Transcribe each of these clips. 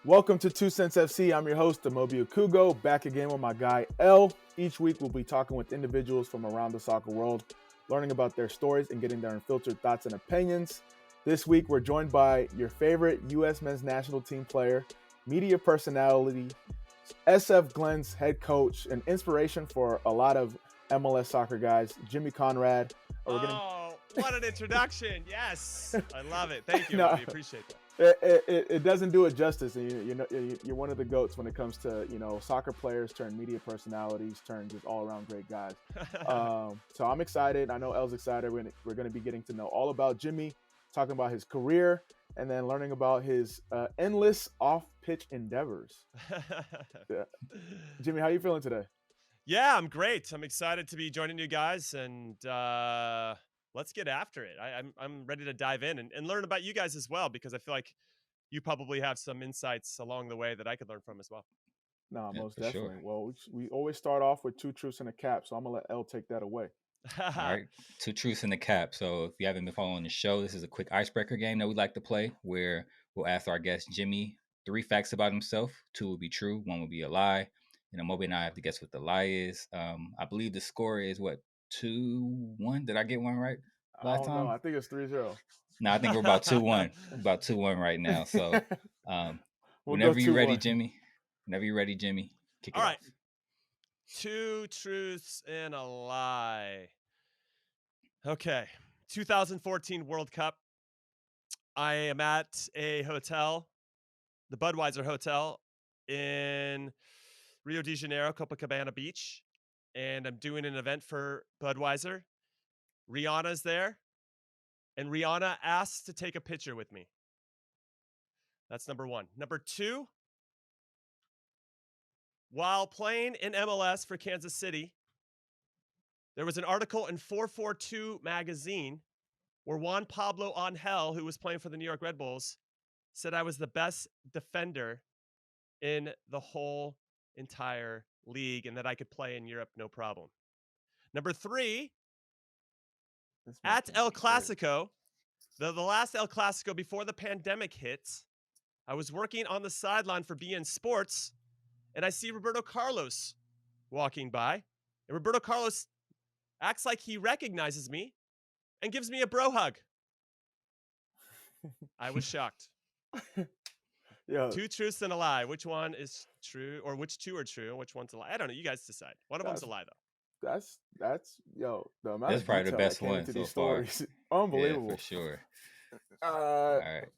Welcome to 2Cents FC. I'm your host, Amobi Okugo, back again with my guy, L. Each week, we'll be talking with individuals from around the soccer world, learning about their stories and getting their unfiltered thoughts and opinions. This week, we're joined by your favorite U.S. men's national team player, media personality, SF Glenn's head coach, and inspiration for a lot of MLS soccer guys, Jimmy Conrad. What an introduction. Yes. I love it. Thank you. No. I appreciate that. It doesn't do it justice. You're one of the GOATs when it comes to, soccer players turn media personalities, turn just all around great guys. So I'm excited. I know El's excited. We're going to be getting to know all about Jimmy, talking about his career, and then learning about his endless off-pitch endeavors. Yeah. Jimmy, how are you feeling today? Yeah, I'm great. I'm excited to be joining you guys, and let's get after it. I'm ready to dive in and learn about you guys as well, because I feel like you probably have some insights along the way that I could learn from as well. No, most definitely. Sure. Well, we always start off with 2 truths and a cap, so I'm going to let L take that away. All right, 2 truths and a cap. So if you haven't been following the show, this is a quick icebreaker game that we like to play, where we'll ask our guest Jimmy 3 facts about himself. 2 will be true, 1 will be a lie. And Amobi and I have to guess what the lie is. I believe the score is, 2-1? Did I get one right last time? No, I think it's 3-0. No, I think we're about 2-1. About 2-1 right now. So whenever you're ready, Jimmy. Whenever you're ready, Jimmy, kick it off. All right. 2 truths and a lie. Okay. 2014 World Cup. I am at a hotel, the Budweiser Hotel in Rio de Janeiro, Copacabana Beach, and I'm doing an event for Budweiser. Rihanna's there, and Rihanna asked to take a picture with me. That's number 1. Number 2, while playing in MLS for Kansas City, there was an article in 442 magazine where Juan Pablo Angel, who was playing for the New York Red Bulls, said I was the best defender in the whole entire league and that I could play in Europe no problem. Number 3, at El Clasico, the last El Clasico before the pandemic hit, I was working on the sideline for BN Sports, and I see Roberto Carlos walking by, and Roberto Carlos acts like he recognizes me and gives me a bro hug. I was shocked. Yo. 2 truths and a lie. Which one is true, or which 2 are true, and which one's a lie? I don't know. You guys decide. One of them's a lie, though. That's the amount that's of probably the best one so far. Unbelievable. Yeah, for sure. All right.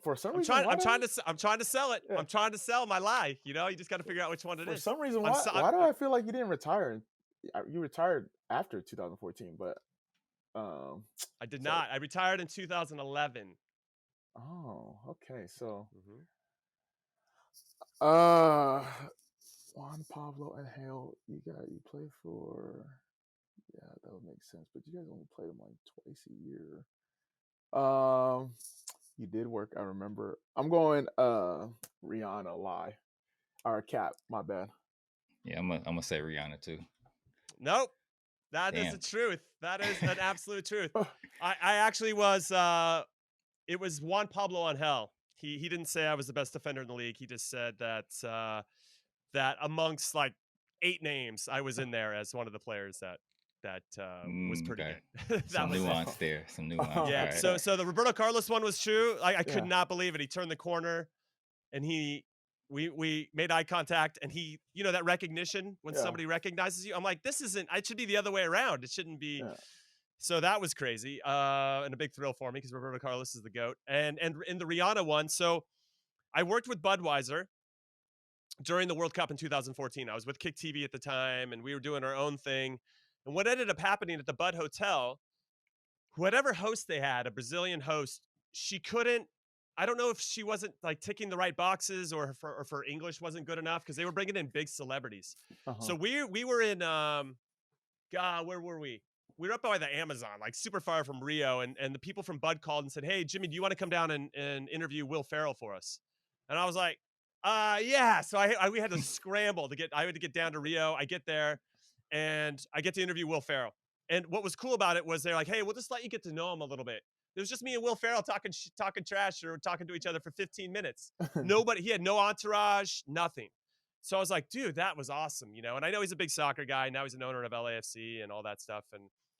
For some reason, I'm trying to sell it. Yeah. I'm trying to sell my lie. You just got to figure out which one it is. For some reason, why do I feel like you didn't retire? You retired after 2014, but I did not. I retired in 2011. Oh, okay. So, Juan Pablo Angel, you play for, yeah, that would make sense. But you guys only played him like twice a year. You did work. I remember. I'm going Rihanna lie, or cap. My bad. Yeah, I'm gonna say Rihanna too. Nope. That is the truth. That is an absolute truth. I actually was. It was Juan Pablo Angel. He didn't say I was the best defender in the league. He just said that that amongst like 8 names, I was in there as one of the players that was pretty good. Some nuance there. Some nuance. Yeah. Right. So the Roberto Carlos one was true. I could not believe it. He turned the corner, and we made eye contact, and he, that recognition when somebody recognizes you. I'm like, this isn't. It should be the other way around. It shouldn't be. Yeah. So that was crazy, and a big thrill for me because Roberto Carlos is the GOAT. And in the Rihanna one, so I worked with Budweiser during the World Cup in 2014. I was with Kick TV at the time, and we were doing our own thing. And what ended up happening at the Bud Hotel, whatever host they had, a Brazilian host, she couldn't. I don't know if she wasn't like ticking the right boxes or if her English wasn't good enough, because they were bringing in big celebrities. So we were in where were we? We were up by the Amazon, like super far from Rio, and the people from Bud called and said, "Hey, Jimmy, do you want to come down and interview Will Ferrell for us?" And I was like, yeah. So we had to scramble I had to get down to Rio. I get there, and I get to interview Will Ferrell. And what was cool about it was they're like, hey, we'll just let you get to know him a little bit. It was just me and Will Ferrell talking trash or talking to each other for 15 minutes. Nobody, he had no entourage, nothing. So I was like, dude, that was awesome, you know. And I know he's a big soccer guy. Now he's an owner of LAFC and all that stuff.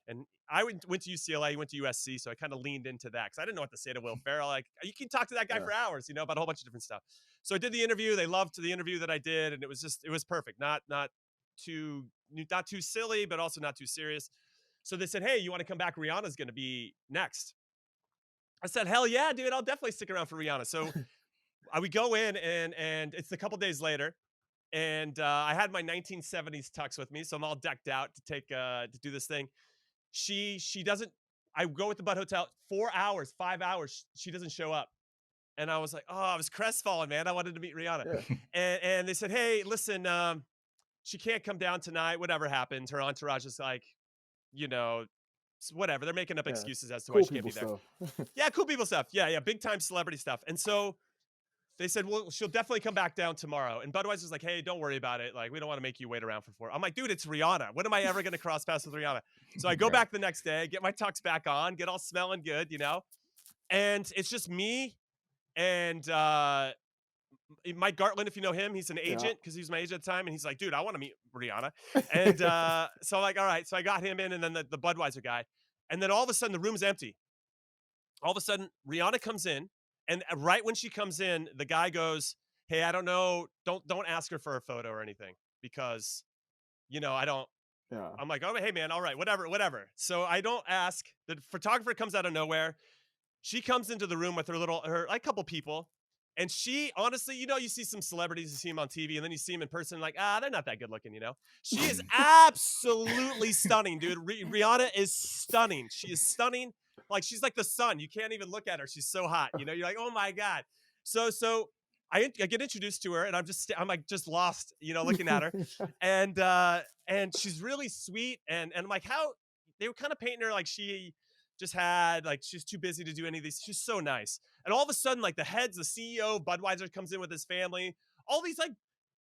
And I went to UCLA, he went to USC, so I kind of leaned into that because I didn't know what to say to Will Ferrell. Like, you can talk to that guy for hours, you know, about a whole bunch of different stuff. So I did the interview. They loved the interview that I did, and it was perfect. Not too silly, but also not too serious. So they said, hey, you want to come back? Rihanna's going to be next. I said, hell yeah, dude. I'll definitely stick around for Rihanna. So we go in, and it's a couple days later. And I had my 1970s tux with me. So I'm all decked out to do this thing. She doesn't, I go with the Bud Hotel, 4 hours, 5 hours. She doesn't show up. And I was like, oh, I was crestfallen, man. I wanted to meet Rihanna. Yeah. And they said, hey, listen, she can't come down tonight. Whatever happens. Her entourage is like, you know, whatever. They're making up excuses as to why she can't be there. Yeah, cool people stuff. Yeah, big time celebrity stuff. And so they said, well, she'll definitely come back down tomorrow. And Budweiser's like, hey, don't worry about it. Like, we don't want to make you wait around for 4. I'm like, dude, it's Rihanna. When am I ever going to cross paths with Rihanna? So I go back the next day, get my tux back on, get all smelling good, you know? And it's just me and Mike Gartland, if you know him, he's an agent because he was my agent at the time. And he's like, dude, I want to meet Rihanna. And so I'm like, all right. So I got him in, and then the Budweiser guy. And then all of a sudden the room's empty. All of a sudden Rihanna comes in, and right when she comes in, the guy goes, hey, I don't know. Don't ask her for a photo or anything because, you know, I don't. Yeah. I'm like, oh, hey man. All right, whatever. So I don't ask. The photographer comes out of nowhere. She comes into the room with her like couple people. And she, honestly, you know, you see some celebrities, you see them on TV, and then you see them in person, like, they're not that good looking, you know? She is absolutely stunning, dude. Rihanna is stunning. She is stunning. Like, she's like the sun. You can't even look at her. She's so hot, you know? You're like, oh my God. So I get introduced to her, and I'm like just lost, you know, looking at her. And she's really sweet. And I'm like, how they were kind of painting her like she just had, like, she's too busy to do any of these. She's so nice. And all of a sudden, like, the CEO of Budweiser comes in with his family. All these, like,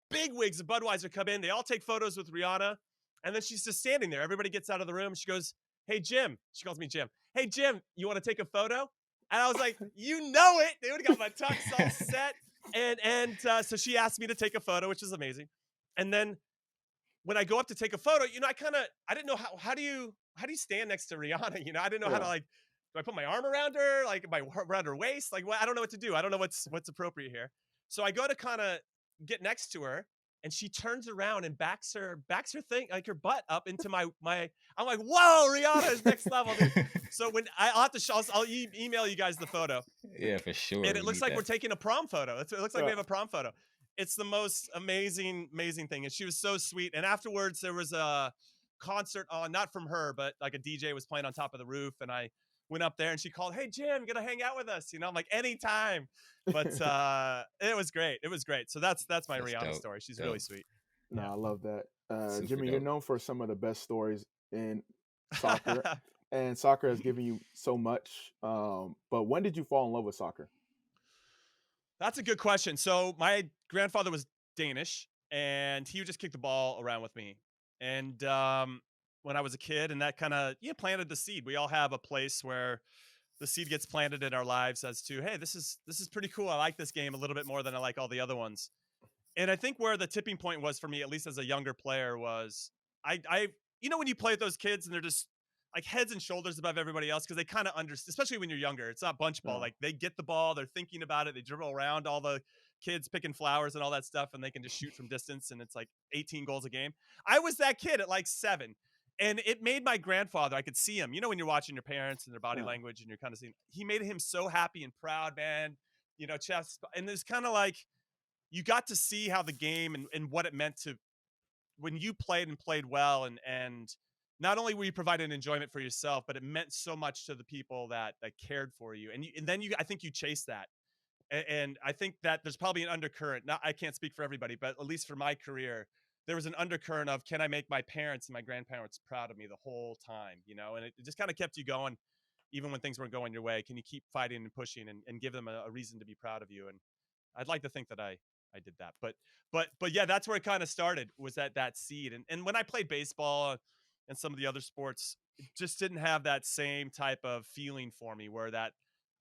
big wigs of Budweiser come in. They all take photos with Rihanna. And then she's just standing there. Everybody gets out of the room. She goes, hey, Jim. She calls me Jim. Hey, Jim, you want to take a photo? And I was like, you know it. They would have got my tux all set. And so she asked me to take a photo, which is amazing. And then when I go up to take a photo, you know, I didn't know how do you stand next to Rihanna? You know, I didn't know how to, like, do I put my arm around her? Like, around her waist? Like, I don't know what to do. I don't know what's appropriate here. So I go to kind of get next to her, and she turns around and backs her thing, like her butt up into my, I'm like, whoa, Rihanna is next level, dude. So when I'll email you guys the photo. Yeah, for sure. And it looks like we're taking a prom photo. It looks like we have a prom photo. It's the most amazing thing. And she was so sweet. And afterwards there was a concert on, not from her, but like a DJ was playing on top of the roof. And I went up there, and she called, hey, Jim, gonna hang out with us? You know, I'm like, anytime. But it was great. It was great. So that's my Rihanna story. She's really sweet. No, I love that. Jimmy, you're known for some of the best stories in soccer. And soccer has given you so much. But when did you fall in love with soccer? That's a good question. So my grandfather was Danish, and he would just kick the ball around with me. And when I was a kid, and that kind of planted the seed. We all have a place where the seed gets planted in our lives as to, hey, this is pretty cool. I like this game a little bit more than I like all the other ones. And I think where the tipping point was for me, at least as a younger player, was I you know, when you play with those kids and they're just like heads and shoulders above everybody else, because they kind of understand, especially when you're younger. It's not bunch ball. Like, they get the ball, they're thinking about it, they dribble around all the kids picking flowers and all that stuff, and they can just shoot from distance, and it's like 18 goals a game. I was that kid at like 7, and it made my grandfather, I could see him, you know, when you're watching your parents and their body language, and you're kind of seeing, he made him so happy and proud, man, you know, chest. And it's kind of like, you got to see how the game and what it meant to, when you played well, and not only were you providing enjoyment for yourself, but it meant so much to the people that cared for you. And then I think you chase that. And I think that there's probably an undercurrent. Now, I can't speak for everybody, but at least for my career, there was an undercurrent of, can I make my parents and my grandparents proud of me the whole time, you know? And it just kind of kept you going, even when things weren't going your way. Can you keep fighting and pushing and give them a reason to be proud of you? And I'd like to think that I did that, but yeah, that's where it kind of started, was that seed. And when I played baseball, and some of the other sports just didn't have that same type of feeling for me, where that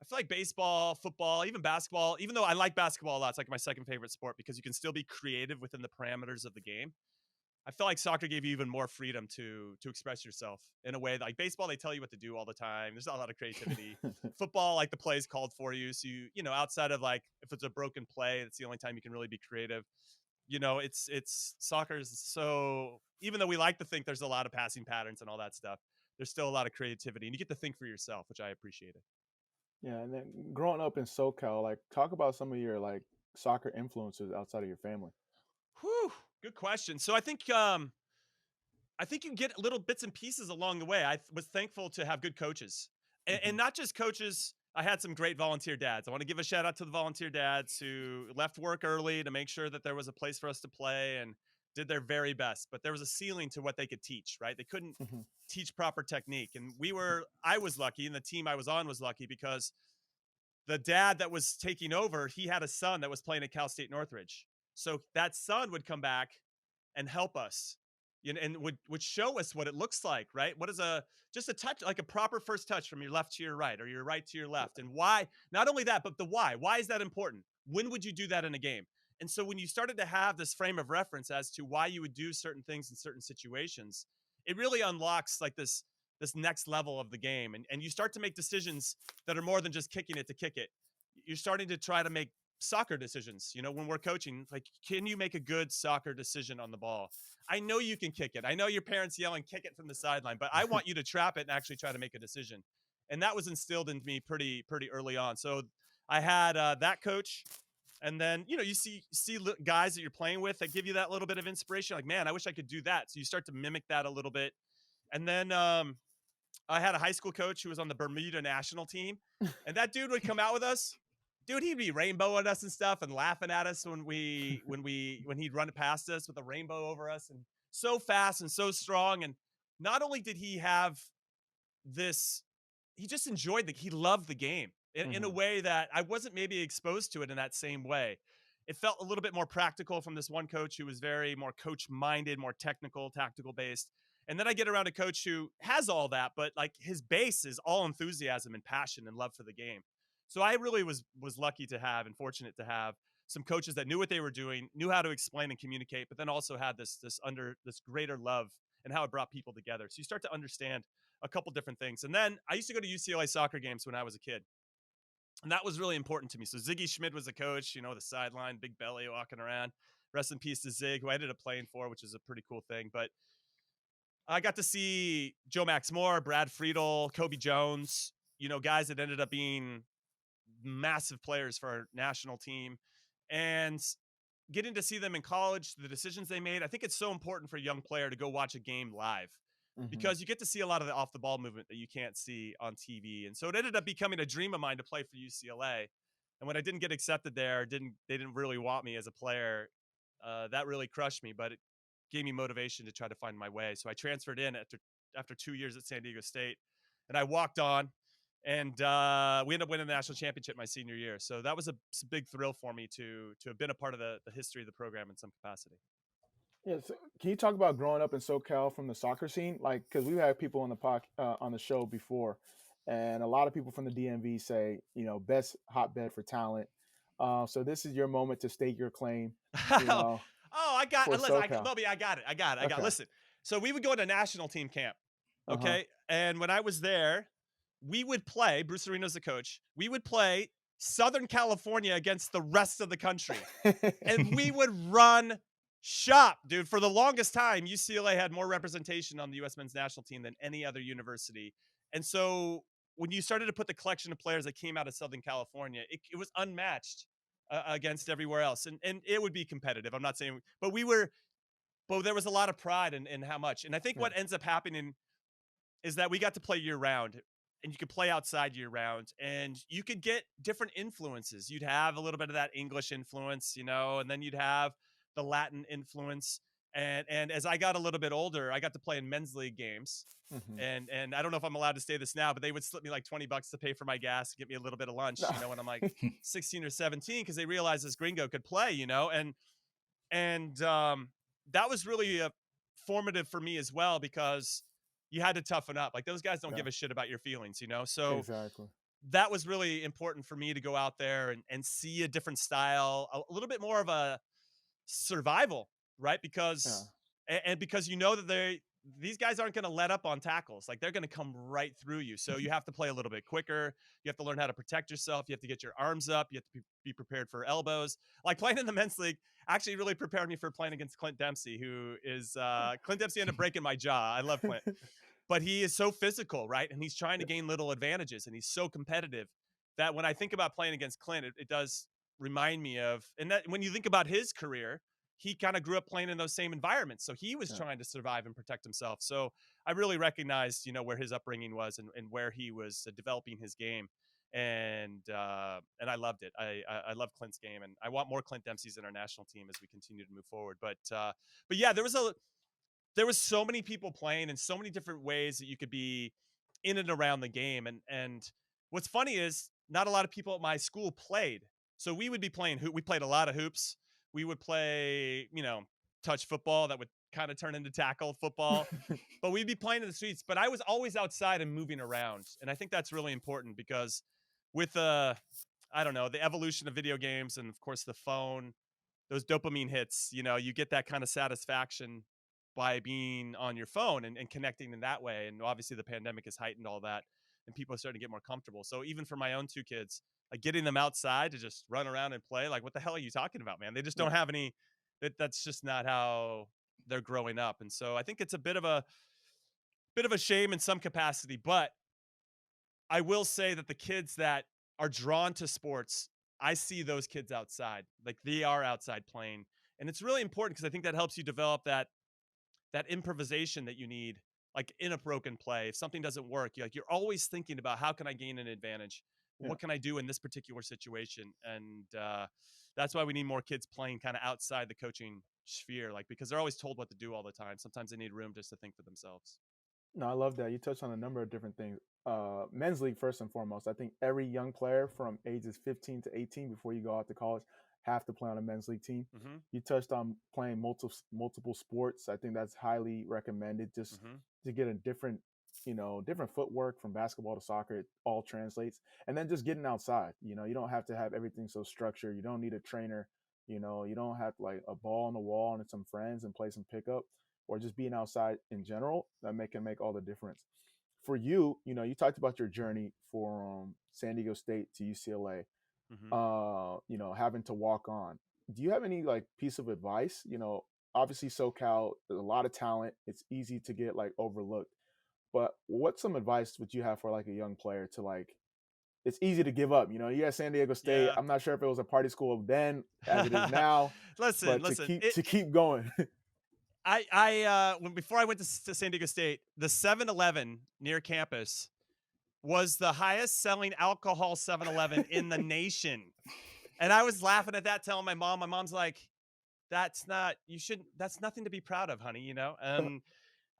I feel like baseball, football, even basketball, even though I like basketball a lot, it's like my second favorite sport because you can still be creative within the parameters of the game. I feel like soccer gave you even more freedom to express yourself in a way that, like baseball, they tell you what to do all the time. There's not a lot of creativity. Football, like the play's called for you. So outside of like if it's a broken play, that's the only time you can really be creative. It's soccer is so, even though we like to think there's a lot of passing patterns and all that stuff, there's still a lot of creativity and you get to think for yourself, which I appreciated. Yeah, and then growing up in SoCal, like talk about some of your like soccer influences outside of your family. Whew, good question. So I think you get little bits and pieces along the way. I was thankful to have good coaches, and not just coaches. I had some great volunteer dads. I want to give a shout out to the volunteer dads who left work early to make sure that there was a place for us to play and did their very best. But there was a ceiling to what they could teach, right? They couldn't teach proper technique. And I was lucky, and the team I was on was lucky because the dad that was taking over, he had a son that was playing at Cal State Northridge. So that son would come back and help us, and would show us what it looks like, right? What is just a touch, like a proper first touch from your left to your right or your right to your left, and why? Not only that, but the why. Why is that important? When would you do that in a game? And so when you started to have this frame of reference as to why you would do certain things in certain situations, it really unlocks like this next level of the game, and you start to make decisions that are more than just kicking it to kick it. You're starting to try to make soccer decisions. When we're coaching, like, can you make a good soccer decision on the ball? I know you can kick it. I know your parents yelling, kick it from the sideline, but I want you to trap it and actually try to make a decision. And that was instilled in me pretty early on. So I had that coach. And then, you see guys that you're playing with that give you that little bit of inspiration. Like, man, I wish I could do that. So you start to mimic that a little bit. And then I had a high school coach who was on the Bermuda national team. And that dude would come out with us. Dude, he'd be rainbowing us and stuff and laughing at us when he'd run past us with a rainbow over us, and so fast and so strong. And not only did he have this, he just he loved the game in a way that I wasn't maybe exposed to it in that same way. It felt a little bit more practical from this one coach who was very more coach minded, more technical, tactical based. And then I get around a coach who has all that, but like his base is all enthusiasm and passion and love for the game. So I really was lucky to have and fortunate to have some coaches that knew what they were doing, knew how to explain and communicate, but then also had this greater love and how it brought people together. So you start to understand a couple different things. And then I used to go to UCLA soccer games when I was a kid, and that was really important to me. So Ziggy Schmid was a coach, the sideline, big belly walking around. Rest in peace to Zig, who I ended up playing for, which is a pretty cool thing. But I got to see Joe Max Moore, Brad Friedel, Kobe Jones, guys that ended up being massive players for our national team, and getting to see them in college, the decisions they made. I think it's so important for a young player to go watch a game live because you get to see a lot of the off the ball movement that you can't see on TV. And so it ended up becoming a dream of mine to play for UCLA. And when I didn't get accepted there, they didn't really want me as a player. That really crushed me, but it gave me motivation to try to find my way. So I transferred in after 2 years at San Diego State, and I walked on. And we ended up winning the national championship my senior year. So that was a big thrill for me to have been a part of the history of the program in some capacity. Yeah, so can you talk about growing up in SoCal from the soccer scene? Like, because we've had people on the show before, and a lot of people from the DMV say, best hotbed for talent. So this is your moment to stake your claim. I got it. Moby, I got it. Listen, so we would go to national team camp, okay? And when I was there, we would play, Bruce Areno's the coach, we would play Southern California against the rest of the country. And we would run shop, dude. For the longest time, UCLA had more representation on the U.S. men's national team than any other university. And so when you started to put the collection of players that came out of Southern California, it was unmatched against everywhere else. And it would be competitive. I'm not saying, but there was a lot of pride in how much. And I think what ends up happening is that we got to play year round. And you could play outside year round, and you could get different influences. You'd have a little bit of that English influence, and then you'd have the Latin influence. And as I got a little bit older, I got to play in men's league games. And I don't know if I'm allowed to say this now, but they would slip me like $20 to pay for my gas and get me a little bit of lunch, when I'm like 16 or 17, because they realized this gringo could play, and that was really formative for me as well, because you had to toughen up. Like those guys don't Yeah. give a shit about your feelings, you know? So Exactly. that was really important for me to go out there and see a different style, a little bit more of a survival, right? Yeah. And because you know that these guys aren't going to let up on tackles. Like they're going to come right through you. So you have to play a little bit quicker. You have to learn how to protect yourself. You have to get your arms up. You have to be prepared for elbows. Like playing in the men's league actually really prepared me for playing against Clint Dempsey, who is Clint Dempsey ended up breaking my jaw. I love Clint, but he is so physical, right? And he's trying to gain little advantages, and he's so competitive that when I think about playing against Clint, it does remind me of, and that when you think about his career, he kind of grew up playing in those same environments. So he was trying to survive and protect himself. So I really recognized, where his upbringing was and where he was developing his game. And I loved it. I love Clint's game, and I want more Clint Dempsey's in our national team as we continue to move forward. But yeah, there was so many people playing and so many different ways that you could be in and around the game. And what's funny is not a lot of people at my school played. So we would be playing we played a lot of hoops. We would play, touch football that would kind of turn into tackle football, but we'd be playing in the streets. But I was always outside and moving around. And I think that's really important because with I don't know, the evolution of video games and of course the phone, those dopamine hits, you get that kind of satisfaction by being on your phone and connecting in that way. And obviously the pandemic has heightened all that and people are starting to get more comfortable. So even for my own two kids, like getting them outside to just run around and play, like, what the hell are you talking about, man? They just don't have any, that's just not how they're growing up. And so I think it's a bit of a shame in some capacity, but I will say that the kids that are drawn to sports, I see those kids outside, like they are outside playing. And it's really important because I think that helps you develop that improvisation that you need, like in a broken play. If something doesn't work, you're always thinking about how can I gain an advantage? What can I do in this particular situation? And that's why we need more kids playing kind of outside the coaching sphere, like because they're always told what to do all the time. Sometimes they need room just to think for themselves. No, I love that. You touched on a number of different things. Men's league, first and foremost. I think every young player from ages 15 to 18 before you go out to college have to play on a men's league team. Mm-hmm. You touched on playing multiple sports. I think that's highly recommended just to get a different footwork from basketball to soccer. It all translates. And then just getting outside. You don't have to have everything so structured. You don't need a trainer. You don't have like a ball on the wall and some friends and play some pickup, or just being outside in general, that can make all the difference. For you, you talked about your journey from San Diego State to UCLA, having to walk on. Do you have any like piece of advice? Obviously SoCal, there's a lot of talent. It's easy to get like overlooked. But what's some advice would you have for like a young player to like, it's easy to give up. You at San Diego State. Yeah. I'm not sure if it was a party school then as it is now. listen, to keep going. Before I went to San Diego State, the 7-Eleven near campus was the highest selling alcohol 7-Eleven in the nation. And I was laughing at that, telling my mom's like, that's nothing to be proud of, honey,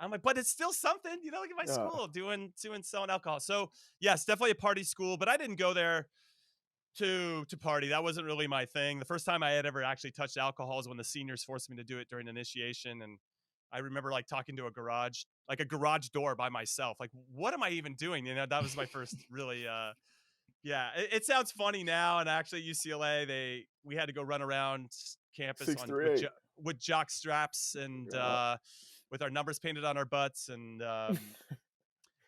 I'm like, but it's still something, look at my school selling alcohol. So yes, definitely a party school, but I didn't go there to party. That wasn't really my thing. The first time I had ever actually touched alcohol is when the seniors forced me to do it during initiation. And I remember like talking to a garage door by myself. Like, what am I even doing? That was my first really, it sounds funny now. And actually UCLA, we had to go run around campus with jock straps and, with our numbers painted on our butts and,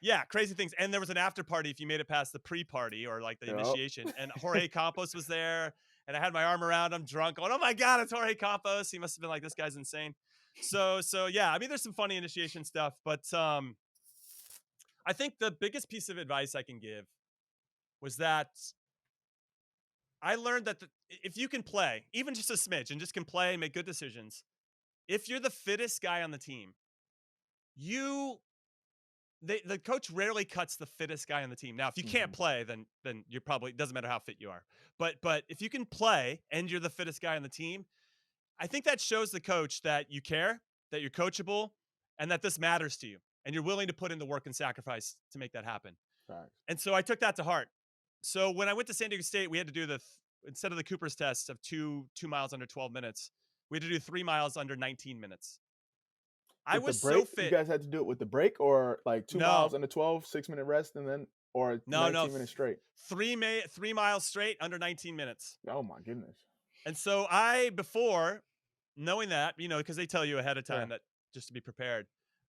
yeah, crazy things. And there was an after party if you made it past the pre-party or like the initiation. And Jorge Campos was there. And I had my arm around him, drunk, going, oh my God, it's Jorge Campos. He must have been like, this guy's insane. So yeah, I mean, there's some funny initiation stuff. But I think the biggest piece of advice I can give was that I learned that if you can play, even just a smidge, and just can play and make good decisions, if you're the fittest guy on the team, the coach rarely cuts the fittest guy on the team. Now, if you can't play, then you're probably, doesn't matter how fit you are. But if you can play and you're the fittest guy on the team, I think that shows the coach that you care, that you're coachable, and that this matters to you, and you're willing to put in the work and sacrifice to make that happen. Right. And so I took that to heart. So when I went to San Diego State, we had to do instead of the Cooper's test of 2 miles under 12 minutes, we had to do 3 miles under 19 minutes. I with the was so break? You fit. guys had to do it with the break, or like 2 miles No, and a 12, 6-minute rest, and then or no, 19 minutes straight? 3 miles straight under 19 minutes. Oh my goodness. And so before knowing that, because they tell you ahead of Yeah. time that just to be prepared,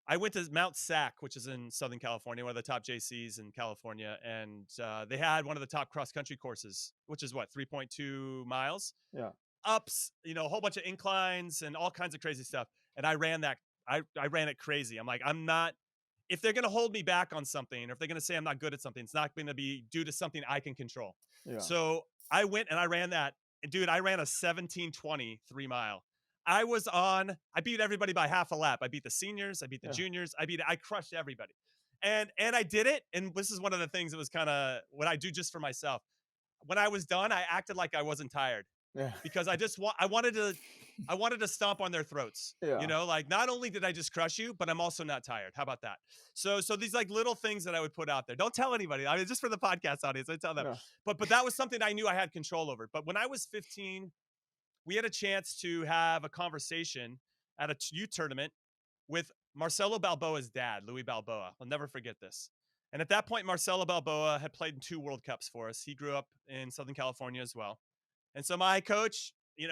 I went to Mount Sac, which is in Southern California, one of the top JCs in California. And they had one of the top cross country courses, which is 3.2 miles. Yeah. Ups, a whole bunch of inclines and all kinds of crazy stuff. And I ran that. I ran it crazy. I'm like, I'm not, if they're going to hold me back on something, or if they're going to say I'm not good at something, it's not going to be due to something I can control. Yeah. So I went and I ran that. And dude, I ran a 17:20 3-mile. I beat everybody by half a lap. I beat the seniors. I beat the juniors. I crushed everybody. And I did it. And this is one of the things that was kind of what I do just for myself. When I was done, I acted like I wasn't tired. Yeah. Because I wanted to stomp on their throats. Yeah. Like not only did I just crush you, but I'm also not tired. How about that? So these like little things that I would put out there. Don't tell anybody. I mean, just for the podcast audience, I tell them. Yeah. But that was something I knew I had control over. But when I was 15, we had a chance to have a conversation at a youth tournament with Marcelo Balboa's dad, Louis Balboa. I'll never forget this. And at that point, Marcelo Balboa had played in 2 World Cups for us. He grew up in Southern California as well. And so my coach,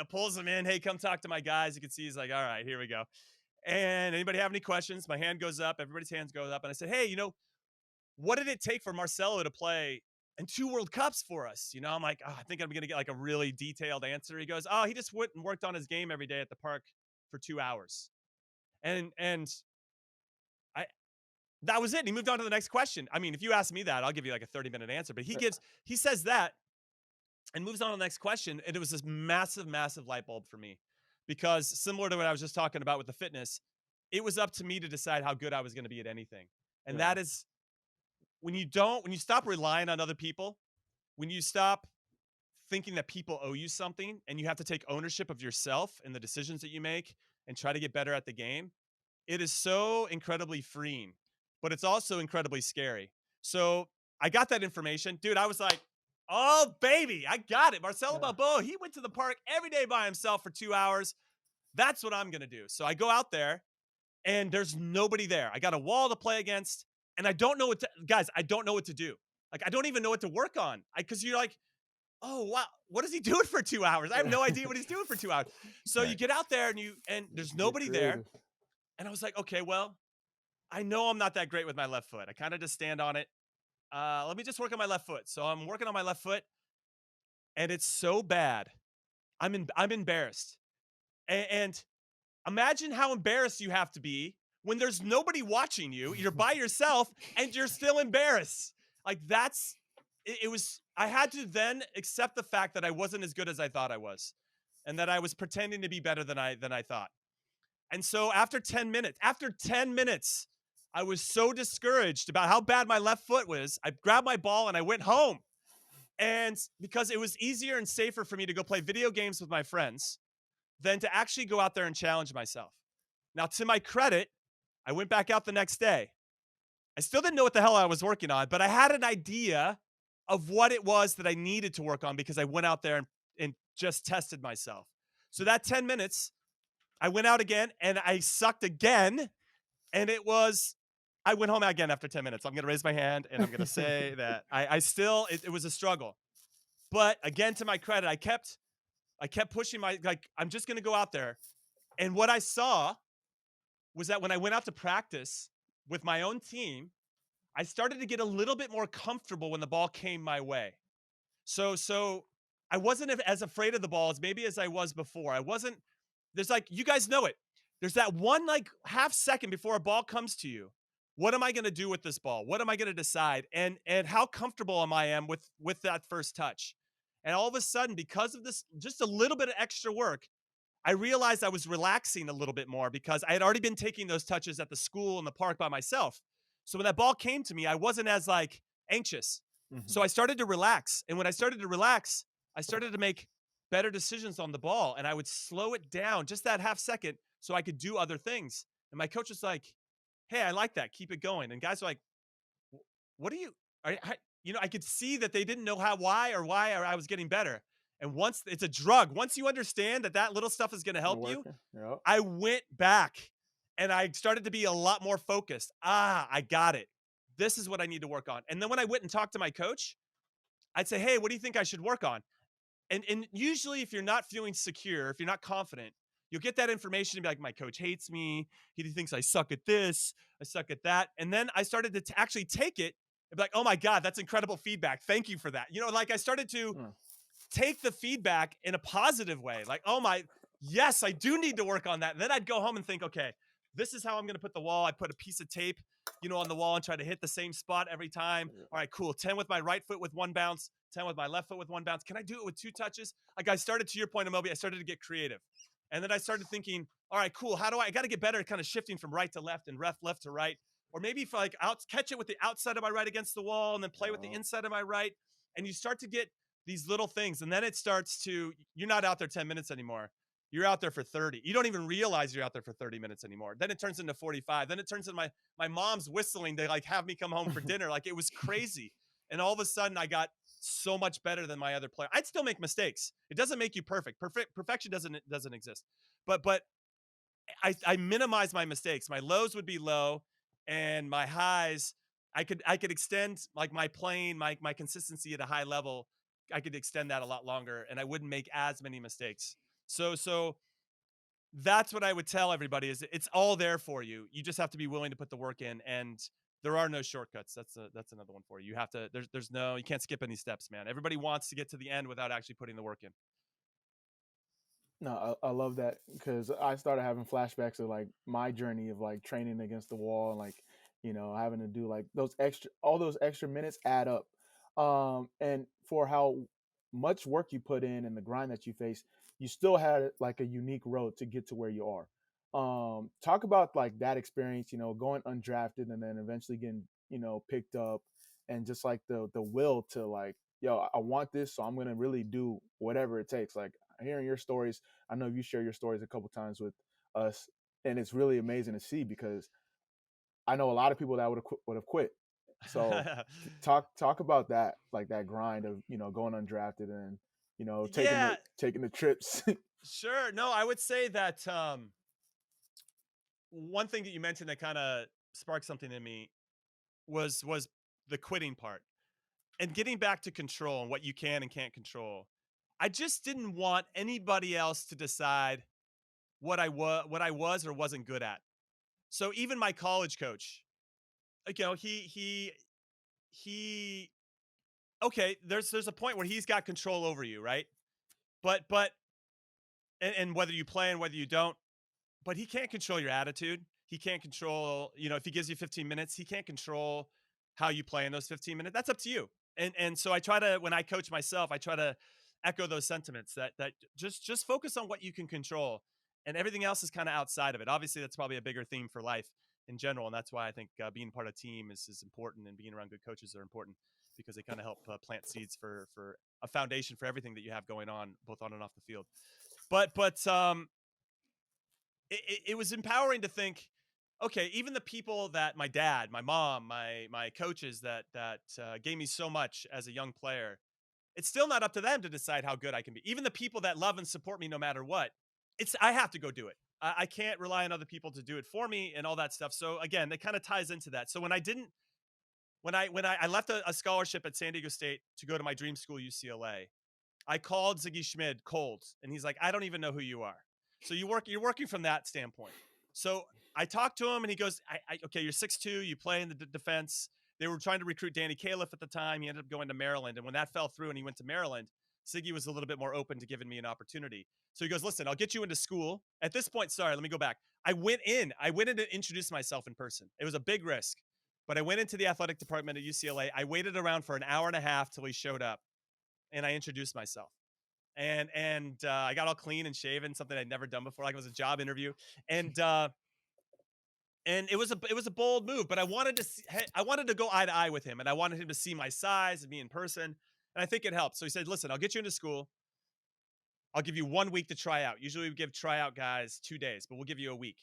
pulls him in. Hey, come talk to my guys. You can see he's like, all right, here we go. And anybody have any questions? My hand goes up. Everybody's hands goes up. And I said, hey, what did it take for Marcelo to play in 2 World Cups for us? I'm like, I think I'm going to get like a really detailed answer. He goes, he just went and worked on his game every day at the park for 2 hours. And that was it. And he moved on to the next question. I mean, if you ask me that, I'll give you like a 30-minute answer. But he says that and moves on to the next question. And it was this massive, massive light bulb for me, because similar to what I was just talking about with the fitness, it was up to me to decide how good I was going to be at anything. And that is when you stop relying on other people, when you stop thinking that people owe you something and you have to take ownership of yourself and the decisions that you make and try to get better at the game, it is so incredibly freeing, but it's also incredibly scary. So I got that information. Dude, I was like, oh, baby, I got it. Marcelo Balboa, he went to the park every day by himself for 2 hours. That's what I'm going to do. So I go out there and there's nobody there. I got a wall to play against and I don't know I don't know what to do. Like, I don't even know what to work on. Because you're like, oh, wow, what is he doing for 2 hours? I have no idea what he's doing for 2 hours. So you get out there and there's nobody there. And I was like, okay, well, I know I'm not that great with my left foot. I kind of just stand on it. Let me just work on my left foot. So I'm working on my left foot, and it's so bad. I'm embarrassed. And imagine how embarrassed you have to be when there's nobody watching you. You're by yourself, and you're still embarrassed. Like it was. I had to then accept the fact that I wasn't as good as I thought I was, and that I was pretending to be better than I thought. And so after 10 minutes, I was so discouraged about how bad my left foot was. I grabbed my ball and I went home. And because it was easier and safer for me to go play video games with my friends than to actually go out there and challenge myself. Now, to my credit, I went back out the next day. I still didn't know what the hell I was working on, but I had an idea of what it was that I needed to work on because I went out there and just tested myself. So that 10 minutes, I went out again and I sucked again. And I went home again after 10 minutes. I'm going to raise my hand and I'm going to say that it was a struggle. But again, to my credit, I kept pushing I'm just going to go out there. And what I saw was that when I went out to practice with my own team, I started to get a little bit more comfortable when the ball came my way. So I wasn't as afraid of the ball as maybe as I was before. There's you guys know it. There's that one half second before a ball comes to you. What am I going to do with this ball? What am I going to decide? And how comfortable am I with that first touch? And all of a sudden, because of this, just a little bit of extra work, I realized I was relaxing a little bit more because I had already been taking those touches at the school and the park by myself. So when that ball came to me, I wasn't as anxious. Mm-hmm. So I started to relax. And when I started to relax, I started to make better decisions on the ball. And I would slow it down just that half second so I could do other things. And my coach was like, hey, I like that. Keep it going. And guys were like, what I could see that they didn't know why I was getting better. And once it's a drug, once you understand that little stuff is going to help you, I went back And I started to be a lot more focused. I got it. This is what I need to work on. And then when I went and talked to my coach, I'd say, hey, what do you think I should work on? And usually if you're not feeling secure, if you're not confident, you'll get that information and be like, my coach hates me. He thinks I suck at this. I suck at that. And then I started to actually take it and be like, oh my God, that's incredible feedback. Thank you for that. You know, like I started to take the feedback in a positive way. Like, oh my, yes, I do need to work on that. And then I'd go home and think, okay, this is how I'm going to put the wall. I put a piece of tape, you know, on the wall and try to hit the same spot every time. All right, cool. 10 with my right foot with one bounce, 10 with my left foot with one bounce. Can I do it with 2 touches? Like I started, to your point, Amobi, I started to get creative. And then I started thinking, all right, cool. How do I got to get better at kind of shifting from right to left and left to right. Or maybe if like catch it with the outside of my right against the wall and then play with the inside of my right. And you start to get these little things. And then it starts to, you're not out there 10 minutes anymore. You're out there for 30. You don't even realize you're out there for 30 minutes anymore. Then it turns into 45. Then it turns into my mom's whistling to like have me come home for dinner. Like it was crazy. And all of a sudden I got so much better than my other player. I'd still make mistakes. It doesn't make you perfect. Perfection doesn't exist. But I minimize my mistakes. My lows would be low and my highs, I could extend like my playing, my consistency at a high level. I could extend that a lot longer and I wouldn't make as many mistakes. So that's what I would tell everybody is it's all there for you. You just have to be willing to put the work in, and there are no shortcuts. That's another one for you. You have to, you can't skip any steps, man. Everybody wants to get to the end without actually putting the work in. No, I love that because I started having flashbacks of like my journey of like training against the wall and like, you know, having to do like all those extra minutes add up. And for how much work you put in and the grind that you face, you still had like a unique road to get to where you are. Talk about like that experience, you know, going undrafted and then eventually getting, you know, picked up and just like the will to like, yo, I want this, so I'm gonna really do whatever it takes. Like hearing your stories, I know you share your stories a couple times with us, and it's really amazing to see because I know a lot of people that would have quit. So talk about that, like that grind of, you know, going undrafted and, you know, taking the trips. Sure. No, I would say that one thing that you mentioned that kind of sparked something in me was the quitting part and getting back to control and what you can and can't control. I just didn't want anybody else to decide what I was or wasn't good at. So even my college coach, like, you know, he okay, there's a point where he's got control over you, right? But and whether you play and whether you don't, but he can't control your attitude. He can't control, you know, if he gives you 15 minutes, he can't control how you play in those 15 minutes. That's up to you. And so I try to, when I coach myself, I try to echo those sentiments that just focus on what you can control, and everything else is kind of outside of it. Obviously, that's probably a bigger theme for life in general, and that's why I think being part of a team is important, and being around good coaches are important because they kind of help plant seeds for a foundation for everything that you have going on, both on and off the field. But it was empowering to think, okay, even the people that my dad, my mom, my coaches that gave me so much as a young player, it's still not up to them to decide how good I can be. Even the people that love and support me no matter what, I have to go do it. I can't rely on other people to do it for me and all that stuff. So again, that kind of ties into that. So when I left a scholarship at San Diego State to go to my dream school, UCLA, I called Ziggy Schmid cold, and he's like, I don't even know who you are. So you're working from that standpoint. So I talked to him, and he goes, okay, you're 6'2", you play in the defense. They were trying to recruit Danny Califf at the time. He ended up going to Maryland, and when that fell through and he went to Maryland, Ziggy was a little bit more open to giving me an opportunity. So he goes, listen, I'll get you into school. At this point, sorry, let me go back. I went in to introduce myself in person. It was a big risk, but I went into the athletic department at UCLA. I waited around for an hour and a half till he showed up, and I introduced myself. And I got all clean and shaven, something I'd never done before. Like it was a job interview. And it was a bold move, but I wanted to go eye to eye with him, and I wanted him to see my size and me in person. And I think it helped. So he said, listen, I'll get you into school. I'll give you 1 week to try out. Usually we give tryout guys 2 days, but we'll give you a week.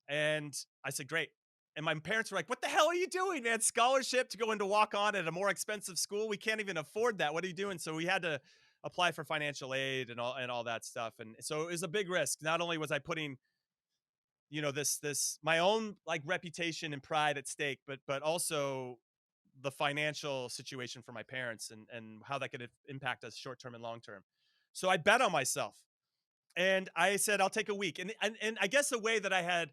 And I said, great. And my parents were like, what the hell are you doing, man? Scholarship to go into walk on at a more expensive school? We can't even afford that. What are you doing? So we had to apply for financial aid and all that stuff. And so it was a big risk. Not only was I putting, this my own like reputation and pride at stake, but also the financial situation for my parents and how that could impact us short term and long term. So I bet on myself, and I said I'll take a week. And I guess the way that I had,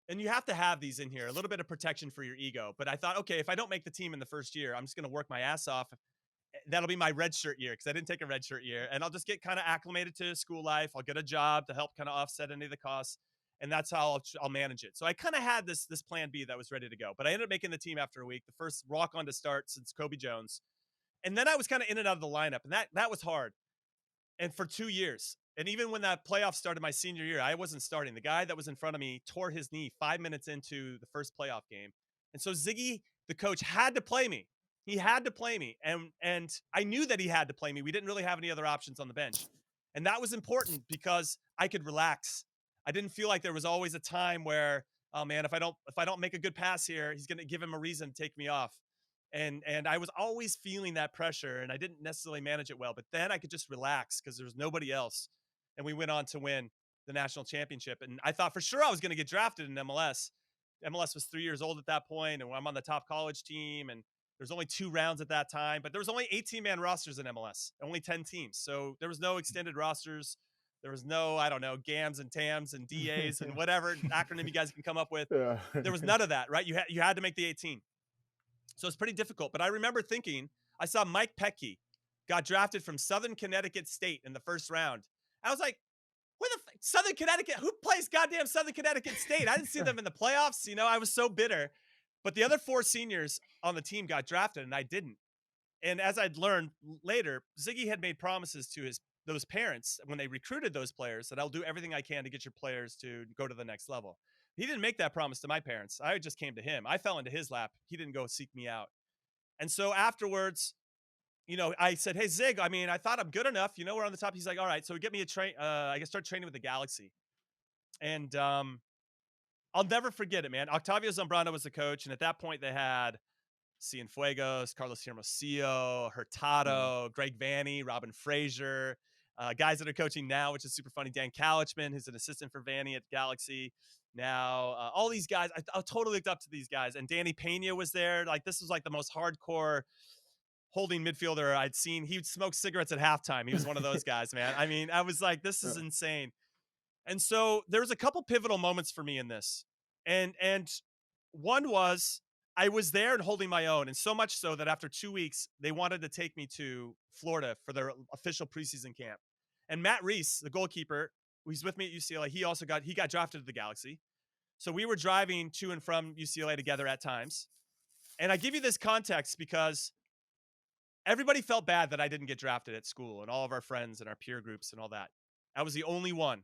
and you have to have these in here, a little bit of protection for your ego. But I thought, okay, if I don't make the team in the first year, I'm just going to work my ass off. That'll be my red shirt year because I didn't take a red shirt year, and I'll just get kind of acclimated to school life. I'll get a job to help kind of offset any of the costs, and that's how I'll manage it. So I kind of had this plan B that was ready to go, but I ended up making the team after a week, the first walk on to start since Kobe Jones, and then I was kind of in and out of the lineup, and that was hard. And for 2 years, and even when that playoff started my senior year, I wasn't starting. The guy that was in front of me tore his knee 5 minutes into the first playoff game, and so Ziggy, the coach, had to play me. He had to play me, and I knew that he had to play me. We didn't really have any other options on the bench, and that was important because I could relax. I didn't feel like there was always a time where, oh man, if I don't make a good pass here, he's going to give him a reason to take me off, and I was always feeling that pressure, and I didn't necessarily manage it well. But then I could just relax because there was nobody else, and we went on to win the national championship. And I thought for sure I was going to get drafted in MLS. MLS was 3 years old at that point, and I'm on the top college team, and there's only 2 rounds at that time, but there was only 18-man rosters in MLS, only 10 teams. So there was no extended rosters. There was no, I don't know, GAMs and TAMs and DAs and whatever acronym you guys can come up with. Yeah. There was none of that, right? You had to make the 18. So it's pretty difficult. But I remember thinking, I saw Mike Petke got drafted from Southern Connecticut State in the first round. I was like, where the Southern Connecticut? Who plays goddamn Southern Connecticut State? I didn't see them in the playoffs. I was so bitter. But the other 4 seniors on the team got drafted, and I didn't. And as I'd learned later, Ziggy had made promises to those parents when they recruited those players that I'll do everything I can to get your players to go to the next level. He didn't make that promise to my parents. I just came to him. I fell into his lap. He didn't go seek me out. And so afterwards, I said, hey, Zig, I thought I'm good enough. We're on the top. He's like, all right. So get me a train. I can start training with the Galaxy. And I'll never forget it, man. Octavio Zambrano was the coach. And at that point, they had Cienfuegos, Carlos Hermosillo, Hurtado, Greg Vanny, Robin Frazier, guys that are coaching now, which is super funny. Dan Kalichman, who's an assistant for Vanny at Galaxy now. All these guys, I totally looked up to these guys. And Danny Pena was there. Like, this was like the most hardcore holding midfielder I'd seen. He would smoke cigarettes at halftime. He was one of those guys, man. I was like, this is insane. And so there was a couple pivotal moments for me in this. And one was I was there and holding my own. And so much so that after 2 weeks, they wanted to take me to Florida for their official preseason camp. And Matt Reese, the goalkeeper, who's with me at UCLA, he got drafted to the Galaxy. So we were driving to and from UCLA together at times. And I give you this context because everybody felt bad that I didn't get drafted at school, and all of our friends and our peer groups and all that. I was the only one.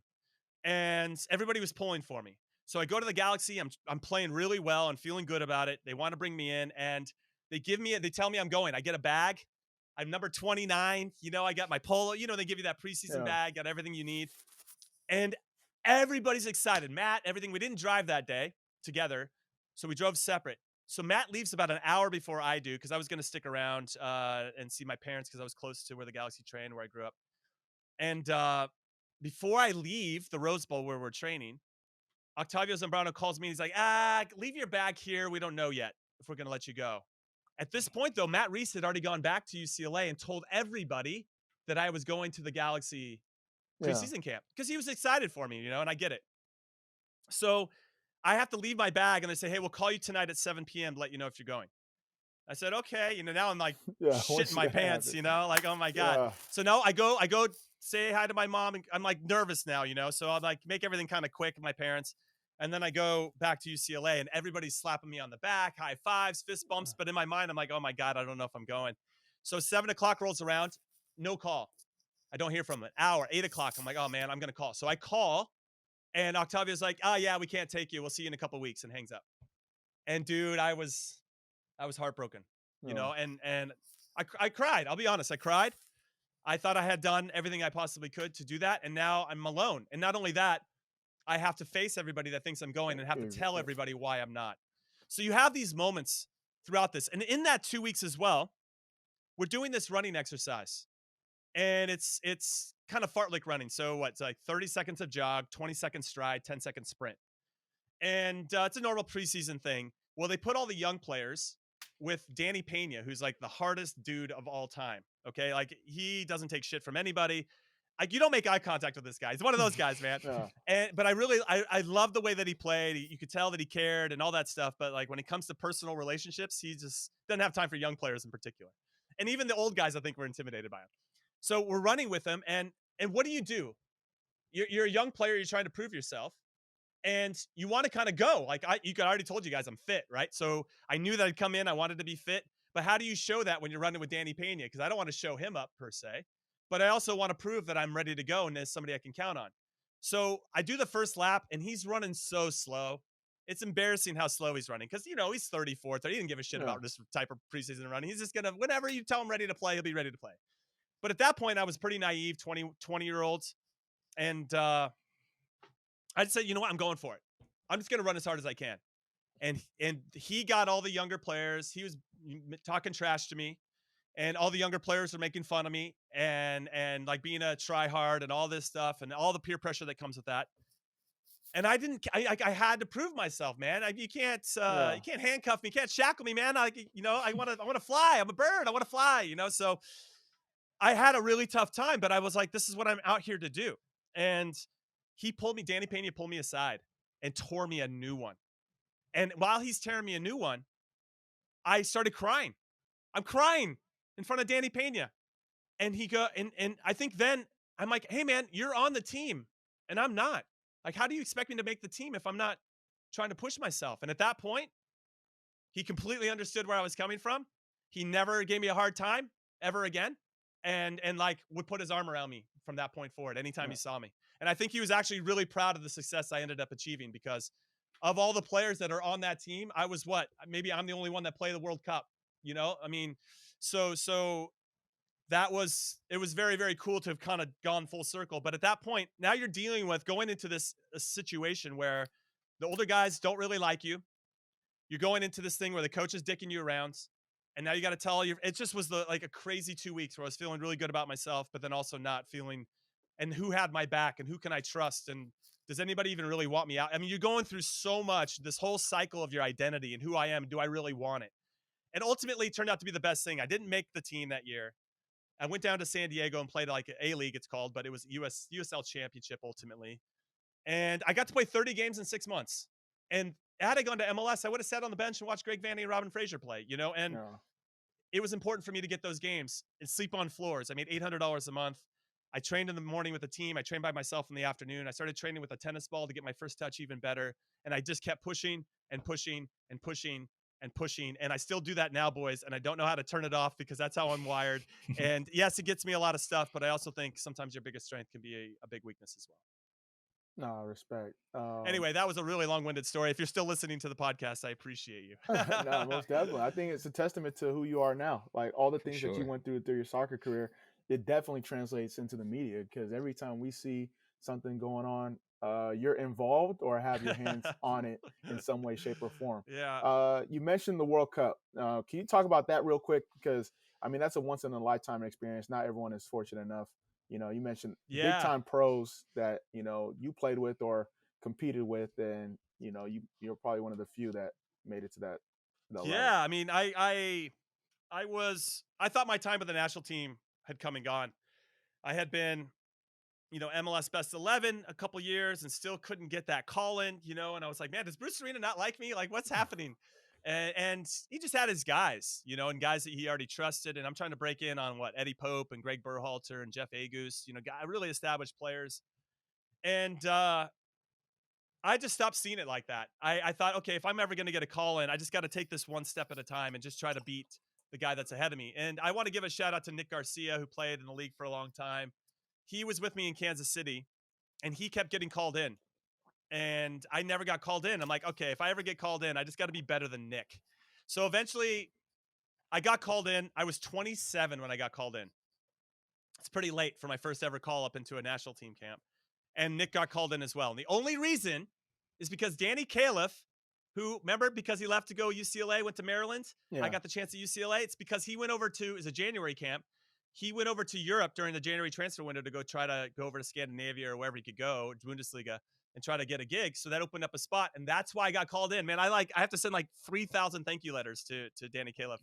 And everybody was pulling for me. So I go to the Galaxy. I'm playing really well and feeling good about it. They want to bring me in, and they tell me I'm going. I get a bag. I'm number 29. I got my polo. They give you that preseason bag, got everything you need. And everybody's excited. Matt, everything. We didn't drive that day together, so we drove separate. So Matt leaves about an hour before I do because I was going to stick around and see my parents because I was close to where the Galaxy trained, where I grew up. And before I leave the Rose Bowl where we're training, Octavio Zambrano calls me. And he's like, leave your bag here. We don't know yet if we're going to let you go. At this point, though, Matt Reese had already gone back to UCLA and told everybody that I was going to the Galaxy preseason camp because he was excited for me, and I get it. So I have to leave my bag, and they say, hey, we'll call you tonight at 7 p.m. to let you know if you're going. I said, okay. Now I'm like shitting my pants, like, oh my God. Yeah. So now I go say hi to my mom, and I'm like nervous now, so I'm like make everything kind of quick with my parents. And then I go back to UCLA, and everybody's slapping me on the back, high fives, fist bumps. But in my mind, I'm like, oh my God, I don't know if I'm going. So 7 o'clock rolls around, no call. I don't hear from them. An hour, 8 o'clock. I'm like, oh man, I'm going to call. So I call, and Octavio's like, oh yeah, we can't take you. We'll see you in a couple of weeks, and hangs up. And dude, I was heartbroken, and I cried. I'll be honest. I cried. I thought I had done everything I possibly could to do that. And now I'm alone. And not only that, I have to face everybody that thinks I'm going and have to tell everybody why I'm not. So you have these moments throughout this. And in that 2 weeks as well, we're doing this running exercise. And it's kind of fartlek running. So it's like 30 seconds of jog, 20 second stride, 10-second sprint. And it's a normal preseason thing. Well, they put all the young players with Danny Pena, who's like the hardest dude of all time. Okay. Like he doesn't take shit from anybody. Like you don't make eye contact with this guy. He's one of those guys, man. Yeah. But I love the way that he played. You could tell that he cared and all that stuff. But like when it comes to personal relationships, he just doesn't have time for young players in particular. And even the old guys, I think, were intimidated by him. So we're running with him. And what do? You're a young player. You're trying to prove yourself. And you want to kind of go. Like I already told you guys I'm fit, right? So I knew that I'd come in. I wanted to be fit. But how do you show that when you're running with Danny Pena? Because I don't want to show him up per se. But I also want to prove that I'm ready to go and there's somebody I can count on. So I do the first lap and he's running so slow. It's embarrassing how slow he's running because, he's 34. He didn't give a shit about this type of preseason running. He's just going to, whenever you tell him ready to play, he'll be ready to play. But at that point, I was pretty naive, 20-year-olds. And I just said, you know what? I'm going for it. I'm just going to run as hard as I can. And he got all the younger players. He was talking trash to me. And all the younger players are making fun of me and like being a try hard and all this stuff and all the peer pressure that comes with that. And I had to prove myself, man. You can't handcuff me. You can't shackle me, man. I want to fly. I'm a bird. I want to fly, So I had a really tough time, but I was like, this is what I'm out here to do. And Danny Pena pulled me aside and tore me a new one. And while he's tearing me a new one, I started crying. I'm crying in front of Danny Pena. And and I think then I'm like, hey man, you're on the team and I'm not. Like, how do you expect me to make the team if I'm not trying to push myself? And at that point, he completely understood where I was coming from. He never gave me a hard time ever again. And like would put his arm around me from that point forward anytime he saw me. And I think he was actually really proud of the success I ended up achieving because of all the players that are on that team, I was maybe I'm the only one that played the World Cup. I mean, so it was very, very cool to have kind of gone full circle. But at that point, now you're dealing with going into this situation where the older guys don't really like you. You're going into this thing where the coach is dicking you around. And now you got to tell you, it just was like a crazy 2 weeks where I was feeling really good about myself, but then also not feeling, and who had my back and who can I trust? And does anybody even really want me out? I mean, you're going through so much, this whole cycle of your identity and who I am. Do I really want it? And ultimately, it turned out to be the best thing. I didn't make the team that year. I went down to San Diego and played like A-League, it's called, but it was USL Championship ultimately. And I got to play 30 games in 6 months. And had I gone to MLS, I would have sat on the bench and watched Greg Vanny and Robin Fraser play, And it was important for me to get those games and sleep on floors. I made $800 a month. I trained in the morning with a team. I trained by myself in the afternoon. I started training with a tennis ball to get my first touch even better. And I just kept pushing and pushing and pushing and pushing. And I still do that now, boys. And I don't know how to turn it off because that's how I'm wired. And yes, it gets me a lot of stuff, but I also think sometimes your biggest strength can be a big weakness as well. No, respect. Anyway, that was a really long-winded story. If you're still listening to the podcast, I appreciate you. No, most definitely. I think it's a testament to who you are now. Like all the things that you went through your soccer career, it definitely translates into the media because every time we see something going on, you're involved or have your hands on it in some way, shape, or form. Yeah. You mentioned the World Cup. Can you talk about that real quick? Because I mean, that's a once in a lifetime experience. Not everyone is fortunate enough. You mentioned big time pros that, you played with or competed with, and, you're probably one of the few that made it to that level. I mean, I thought my time with the national team had come and gone. I had been, MLS best 11 a couple years and still couldn't get that call in, and I was like, man, does Bruce Arena not like me? Like, what's happening? And he just had his guys, and guys that he already trusted. And I'm trying to break in on Eddie Pope and Greg Berhalter and Jeff Agus, really established players. And I just stopped seeing it like that. I thought, okay, if I'm ever going to get a call in, I just got to take this one step at a time and just try to beat the guy that's ahead of me. And I want to give a shout out to Nick Garcia, who played in the league for a long time. He was with me in Kansas City and he kept getting called in. And I never got called in. I'm like, okay, if I ever get called in, I just got to be better than Nick. So eventually I got called in. I was 27 when I got called in. It's pretty late for my first ever call up into a national team camp. And Nick got called in as well. And the only reason is because Danny Califf, who, remember, because he left to go UCLA, went to Maryland. I got the chance at UCLA. It's because he went over to, it's a January camp. He went over to Europe during the January transfer window to go try to go over to Scandinavia or wherever he could go, Bundesliga. and try to get a gig. So that opened up a spot, and that's why I got called in. Man, I have to send like 3,000 thank you letters to Danny Califf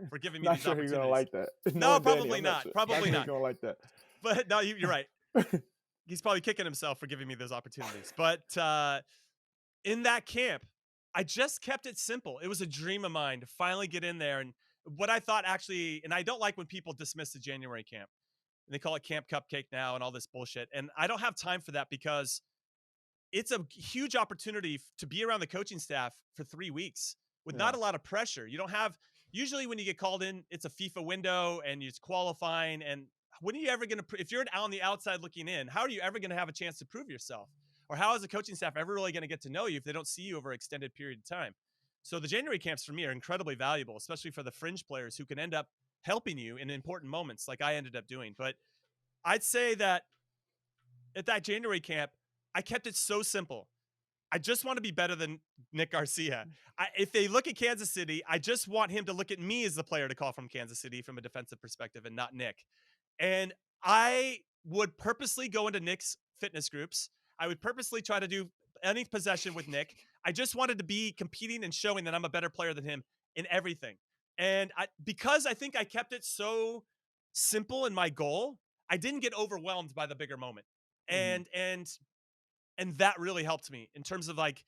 for giving me Not these sure opportunities. He's gonna like that. No, Danny, probably I'm not. sure. Probably not. He's gonna like that. But no, you're right. He's probably kicking himself for giving me those opportunities. But in that camp, I just kept it simple. It was a dream of mine to finally get in there. And what I thought actually, and I don't like when people dismiss the January camp. And they call it Camp Cupcake now and all this bullshit. And I don't have time for that because it's a huge opportunity to be around the coaching staff for 3 weeks with not a lot of pressure. You don't have, usually when you get called in, it's a FIFA window and it's qualifying. And when are you ever going to, if you're on the outside looking in, how are you ever going to have a chance to prove yourself? Or how is the coaching staff ever really going to get to know you if they don't see you over an extended period of time? So the January camps for me are incredibly valuable, especially for the fringe players who can end up helping you in important moments like I ended up doing. But I'd say that at that January camp, I kept it so simple. I just want to be better than Nick Garcia. If they look at Kansas City, I just want him to look at me as the player to call from Kansas City from a defensive perspective and not Nick. And I would purposely go into Nick's fitness groups. I would purposely try to do any possession with Nick. I just wanted to be competing and showing that I'm a better player than him in everything. And because I think I kept it so simple in my goal, I didn't get overwhelmed by the bigger moment. And that really helped me in terms of like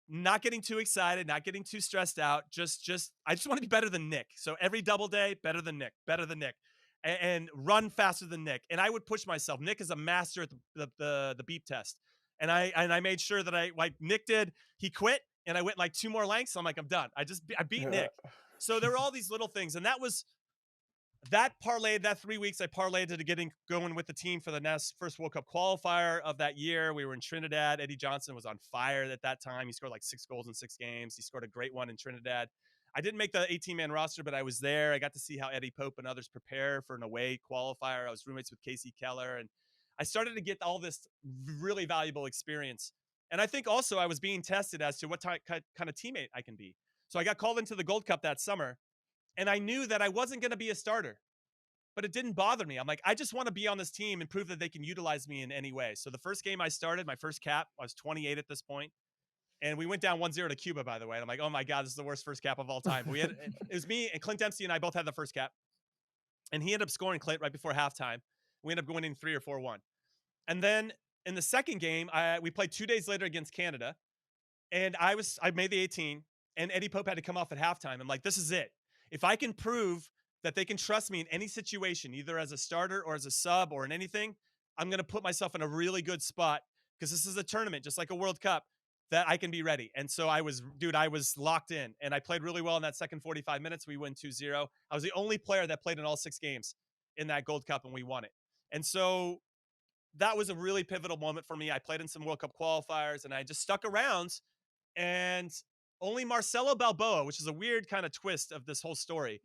not getting too excited, not getting too stressed out. I just want to be better than Nick. So every double day, better than Nick, and run faster than Nick. And I would push myself. Nick is a master at the beep test. And I made sure that like Nick did, he quit and I went like 2 more lengths. So I'm like, I'm done. I beat Nick. So there were all these little things. And that 3 weeks, I parlayed to going with the team for the first World Cup qualifier of that year. We were in Trinidad. Eddie Johnson was on fire at that time. He scored like 6 goals in 6 games. He scored a great one in Trinidad. I didn't make the 18-man roster, but I was there. I got to see how Eddie Pope and others prepare for an away qualifier. I was roommates with Casey Keller, and I started to get all this really valuable experience. And I think also I was being tested as to what kind of teammate I can be. So I got called into the Gold Cup that summer, and I knew that I wasn't going to be a starter, but it didn't bother me. I'm like, I just want to be on this team and prove that they can utilize me in any way. So the first game I started, my first cap, I was 28 at this point. And we went down 1-0 to Cuba, by the way. And I'm like, oh my God, this is the worst first cap of all time. It was me and Clint Dempsey and I both had the first cap. And he ended up scoring Clint right before halftime. We ended up winning 3 or 4-1. And then in the second game, we played 2 days later against Canada. And I made the 18, and Eddie Pope had to come off at halftime. I'm like, this is it. If I can prove that they can trust me in any situation, either as a starter or as a sub or in anything, I'm going to put myself in a really good spot because this is a tournament, just like a World Cup, that I can be ready. And so I was locked in, and I played really well in that second 45 minutes. We win 2-0. I was the only player that played in all 6 games in that Gold Cup, and we won it. And so that was a really pivotal moment for me. I played in some World Cup qualifiers, and I just stuck around, and only Marcelo Balboa, which is a weird kind of twist of this whole story.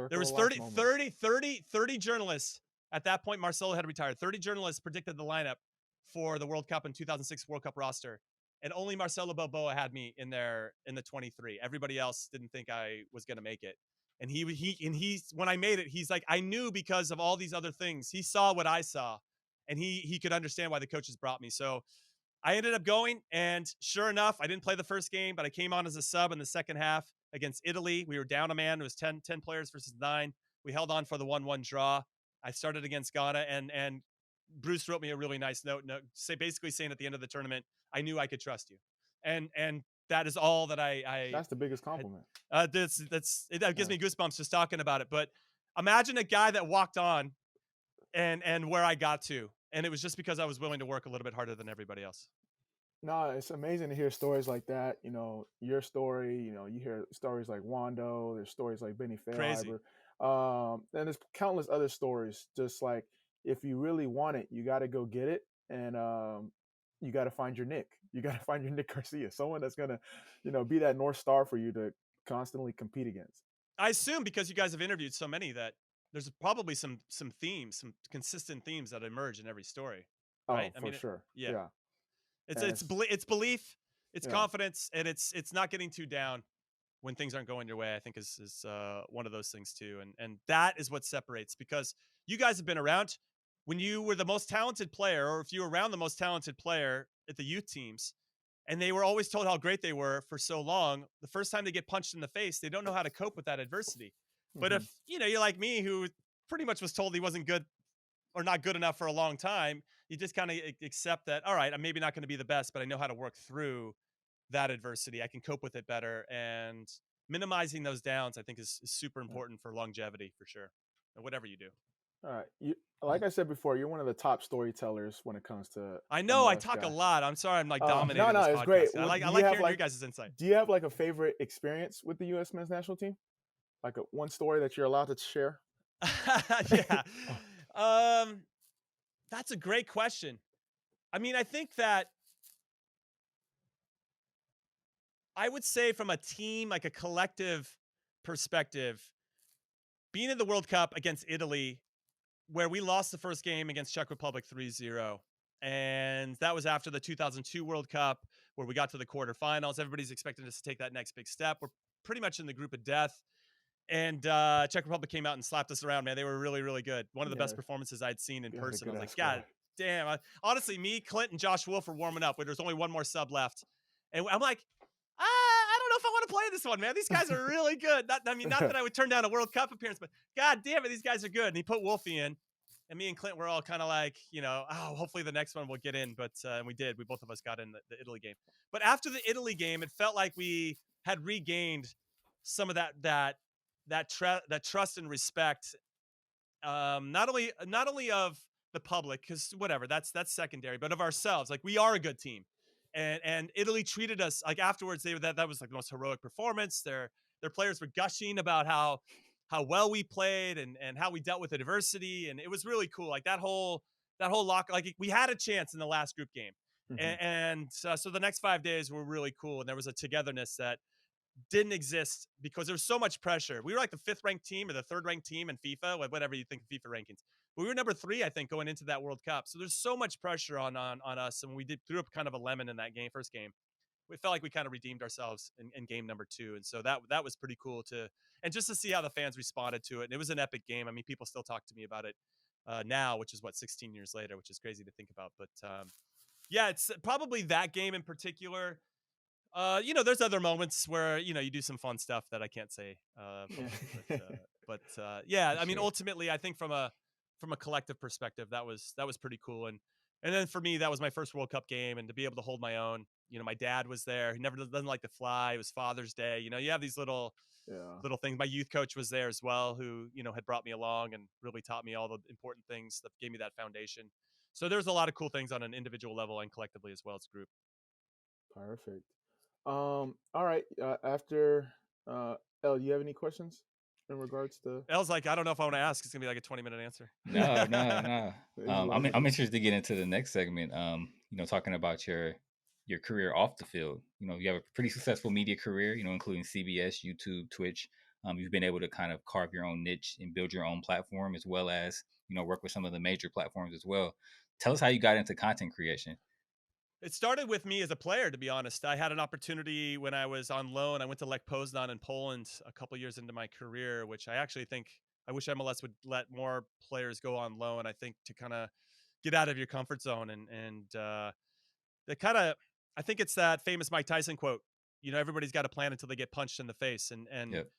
There was 30 journalists at that point. Marcelo had retired. 30 journalists predicted the lineup for the World Cup in 2006 World Cup roster. And only Marcelo Balboa had me in the 23. Everybody else didn't think I was going to make it. And when I made it, he's like, I knew because of all these other things. He saw what I saw, and he could understand why the coaches brought me. So I ended up going, and sure enough, I didn't play the first game, but I came on as a sub in the second half against Italy. We were down a man. It was 10 players versus 9. We held on for the 1-1 draw. I started against Ghana, and Bruce wrote me a really nice note, basically saying at the end of the tournament, I knew I could trust you. And that is all that I that's the biggest compliment. That gives me goosebumps just talking about it. But imagine a guy that walked on and where I got to. And it was just because I was willing to work a little bit harder than everybody else. No, it's amazing to hear stories like that. You know, your story, you hear stories like Wando, there's stories like Benny Feilhaber. And there's countless other stories. Just like, if you really want it, you got to go get it. And you got to find your Nick. You got to find your Nick Garcia, someone that's going to, be that North Star for you to constantly compete against. I assume because you guys have interviewed so many that there's probably some themes, some consistent themes that emerge in every story. Right? For sure. Yeah. It's belief, it's confidence, and it's not getting too down when things aren't going your way. I think is one of those things too. And that is what separates, because you guys have been around when you were the most talented player, or if you were around the most talented player, at the youth teams, and they were always told how great they were for so long. The first time they get punched in the face, they don't know how to cope with that adversity. But if, you're like me, who pretty much was told he wasn't good or not good enough for a long time, you just kind of accept that, all right, I'm maybe not going to be the best, but I know how to work through that adversity. I can cope with it better. And minimizing those downs, I think, is super important for longevity, for sure. And whatever you do. All right. Like I said before, you're one of the top storytellers when it comes to I know I MLS talk a guys. lot. I'm sorry I'm like dominating No, this it's podcast. great. I like Do you hearing have, your guys' insight. Do you have like a favorite experience with the U.S. men's national team? Like one story that you're allowed to share? Yeah. That's a great question. I mean, I think that I would say from a team, like a collective perspective, being in the World Cup against Italy, where we lost the first game against Czech Republic 3-0. And that was after the 2002 World Cup, where we got to the quarterfinals. Everybody's expecting us to take that next big step. We're pretty much in the group of death. And Czech Republic came out and slapped us around, man. They were really, really good. One of the best performances I'd seen in person. I was like, God damn. Honestly, me, Clint, and Josh Wolf were warming up. There's only one more sub left. And I'm like, I don't know if I want to play this one, man. These guys are really good. Not that I would turn down a World Cup appearance, but God damn it, these guys are good. And he put Wolfie in. And me and Clint were all kind of like, hopefully the next one will get in. But and we did. We both of us got in the Italy game. But after the Italy game, it felt like we had regained some of that trust and respect, not only of the public, because whatever, that's secondary, but of ourselves. Like, we are a good team, and Italy treated us like afterwards. That was like the most heroic performance. Their players were gushing about how well we played and how we dealt with adversity, and it was really cool. Like that whole lock, like we had a chance in the last group game, so the next 5 days were really cool, and there was a togetherness that didn't exist because there was so much pressure. We were like the 5th ranked team or the 3rd ranked team in FIFA, whatever you think of FIFA rankings. But we were number 3, I think, going into that World Cup. So there's so much pressure on us, and we threw up kind of a lemon in that game, first game. We felt like we kind of redeemed ourselves in game number 2, and so that was pretty cool and just to see how the fans responded to it. And it was an epic game. I mean, people still talk to me about it now, which is 16 years later, which is crazy to think about. But yeah, it's probably that game in particular. There's other moments where, you do some fun stuff that I can't say. Yeah, I mean, ultimately, I think from a collective perspective, that was pretty cool. And then for me, that was my first World Cup game, and to be able to hold my own. My dad was there. He doesn't like to fly. It was Father's Day. You have these little things. My youth coach was there as well, who, had brought me along and really taught me all the important things that gave me that foundation. So there's a lot of cool things on an individual level and collectively as well as a group. Perfect. All right. After El, do you have any questions in regards to? El's like, I don't know if I want to ask. It's gonna be like a 20-minute answer. No. I'm interested to get into the next segment. Talking about your career off the field. You have a pretty successful media career. Including CBS, YouTube, Twitch. You've been able to kind of carve your own niche and build your own platform, as well as work with some of the major platforms as well. Tell us how you got into content creation. It started with me as a player, to be honest. I had an opportunity when I was on loan. I went to Lech Poznan in Poland a couple years into my career, which I actually think I wish MLS would let more players go on loan. I think to kind of get out of your comfort zone and I think it's that famous Mike Tyson quote. Everybody's got a plan until they get punched in the face, and yep.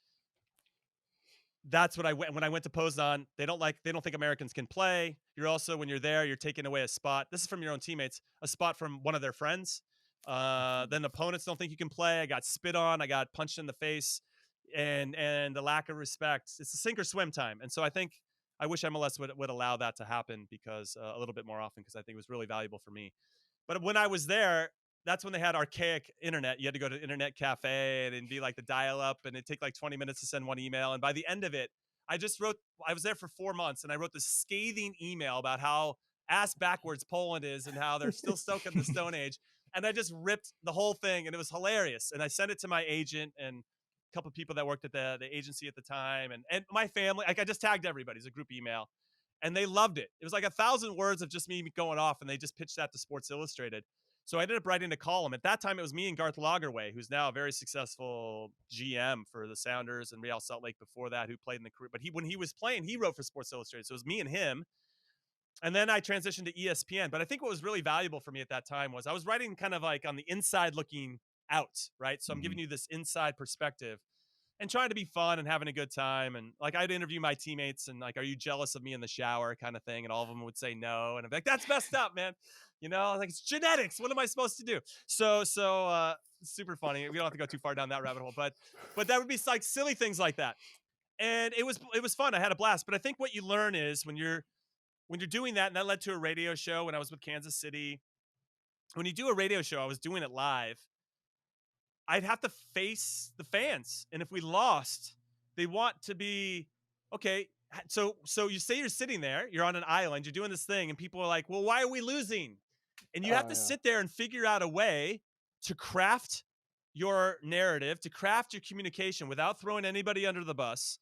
That's what when I went to Poznan. They don't think Americans can play. You're also, when you're there, you're taking away a spot. This is from your own teammates, a spot from one of their friends. Then opponents don't think you can play. I got spit on. I got punched in the face, and the lack of respect. It's a sink or swim time. And so I wish MLS would allow that to happen because a little bit more often, because I think it was really valuable for me. But when I was there, that's when they had archaic internet. You had to go to internet cafe and be like the dial-up, and it'd take like 20 minutes to send one email. And by the end of it, I was there for 4 months, and I wrote this scathing email about how ass backwards Poland is and how they're still stuck in the Stone Age. And I just ripped the whole thing, and it was hilarious. And I sent it to my agent and a couple of people that worked at the agency at the time, and my family. Like, I just tagged everybody. It's a group email, and they loved it. It was like 1,000 words of just me going off, and they just pitched that to Sports Illustrated. So I ended up writing a column. At that time, it was me and Garth Lagerwey, who's now a very successful GM for the Sounders and Real Salt Lake before that, who played in the career. But when he was playing, he wrote for Sports Illustrated. So it was me and him. And then I transitioned to ESPN. But I think what was really valuable for me at that time was I was writing kind of like on the inside looking out, right? So I'm giving you this inside perspective and trying to be fun and having a good time. And like I'd interview my teammates and like, are you jealous of me in the shower kind of thing? And all of them would say no. And I'm like, that's messed up, man. You know, like it's genetics. What am I supposed to do? So super funny. We don't have to go too far down that rabbit hole, but that would be like silly things like that. And it was fun. I had a blast. But I think what you learn is when you're doing that, and that led to a radio show when I was with Kansas City. When you do a radio show, I was doing it live. I'd have to face the fans. And if we lost, they want to be, okay, so you say you're sitting there, you're on an island, you're doing this thing, and people are like, well, why are we losing? And you have to sit there and figure out a way to craft your narrative, to craft your communication without throwing anybody under the bus,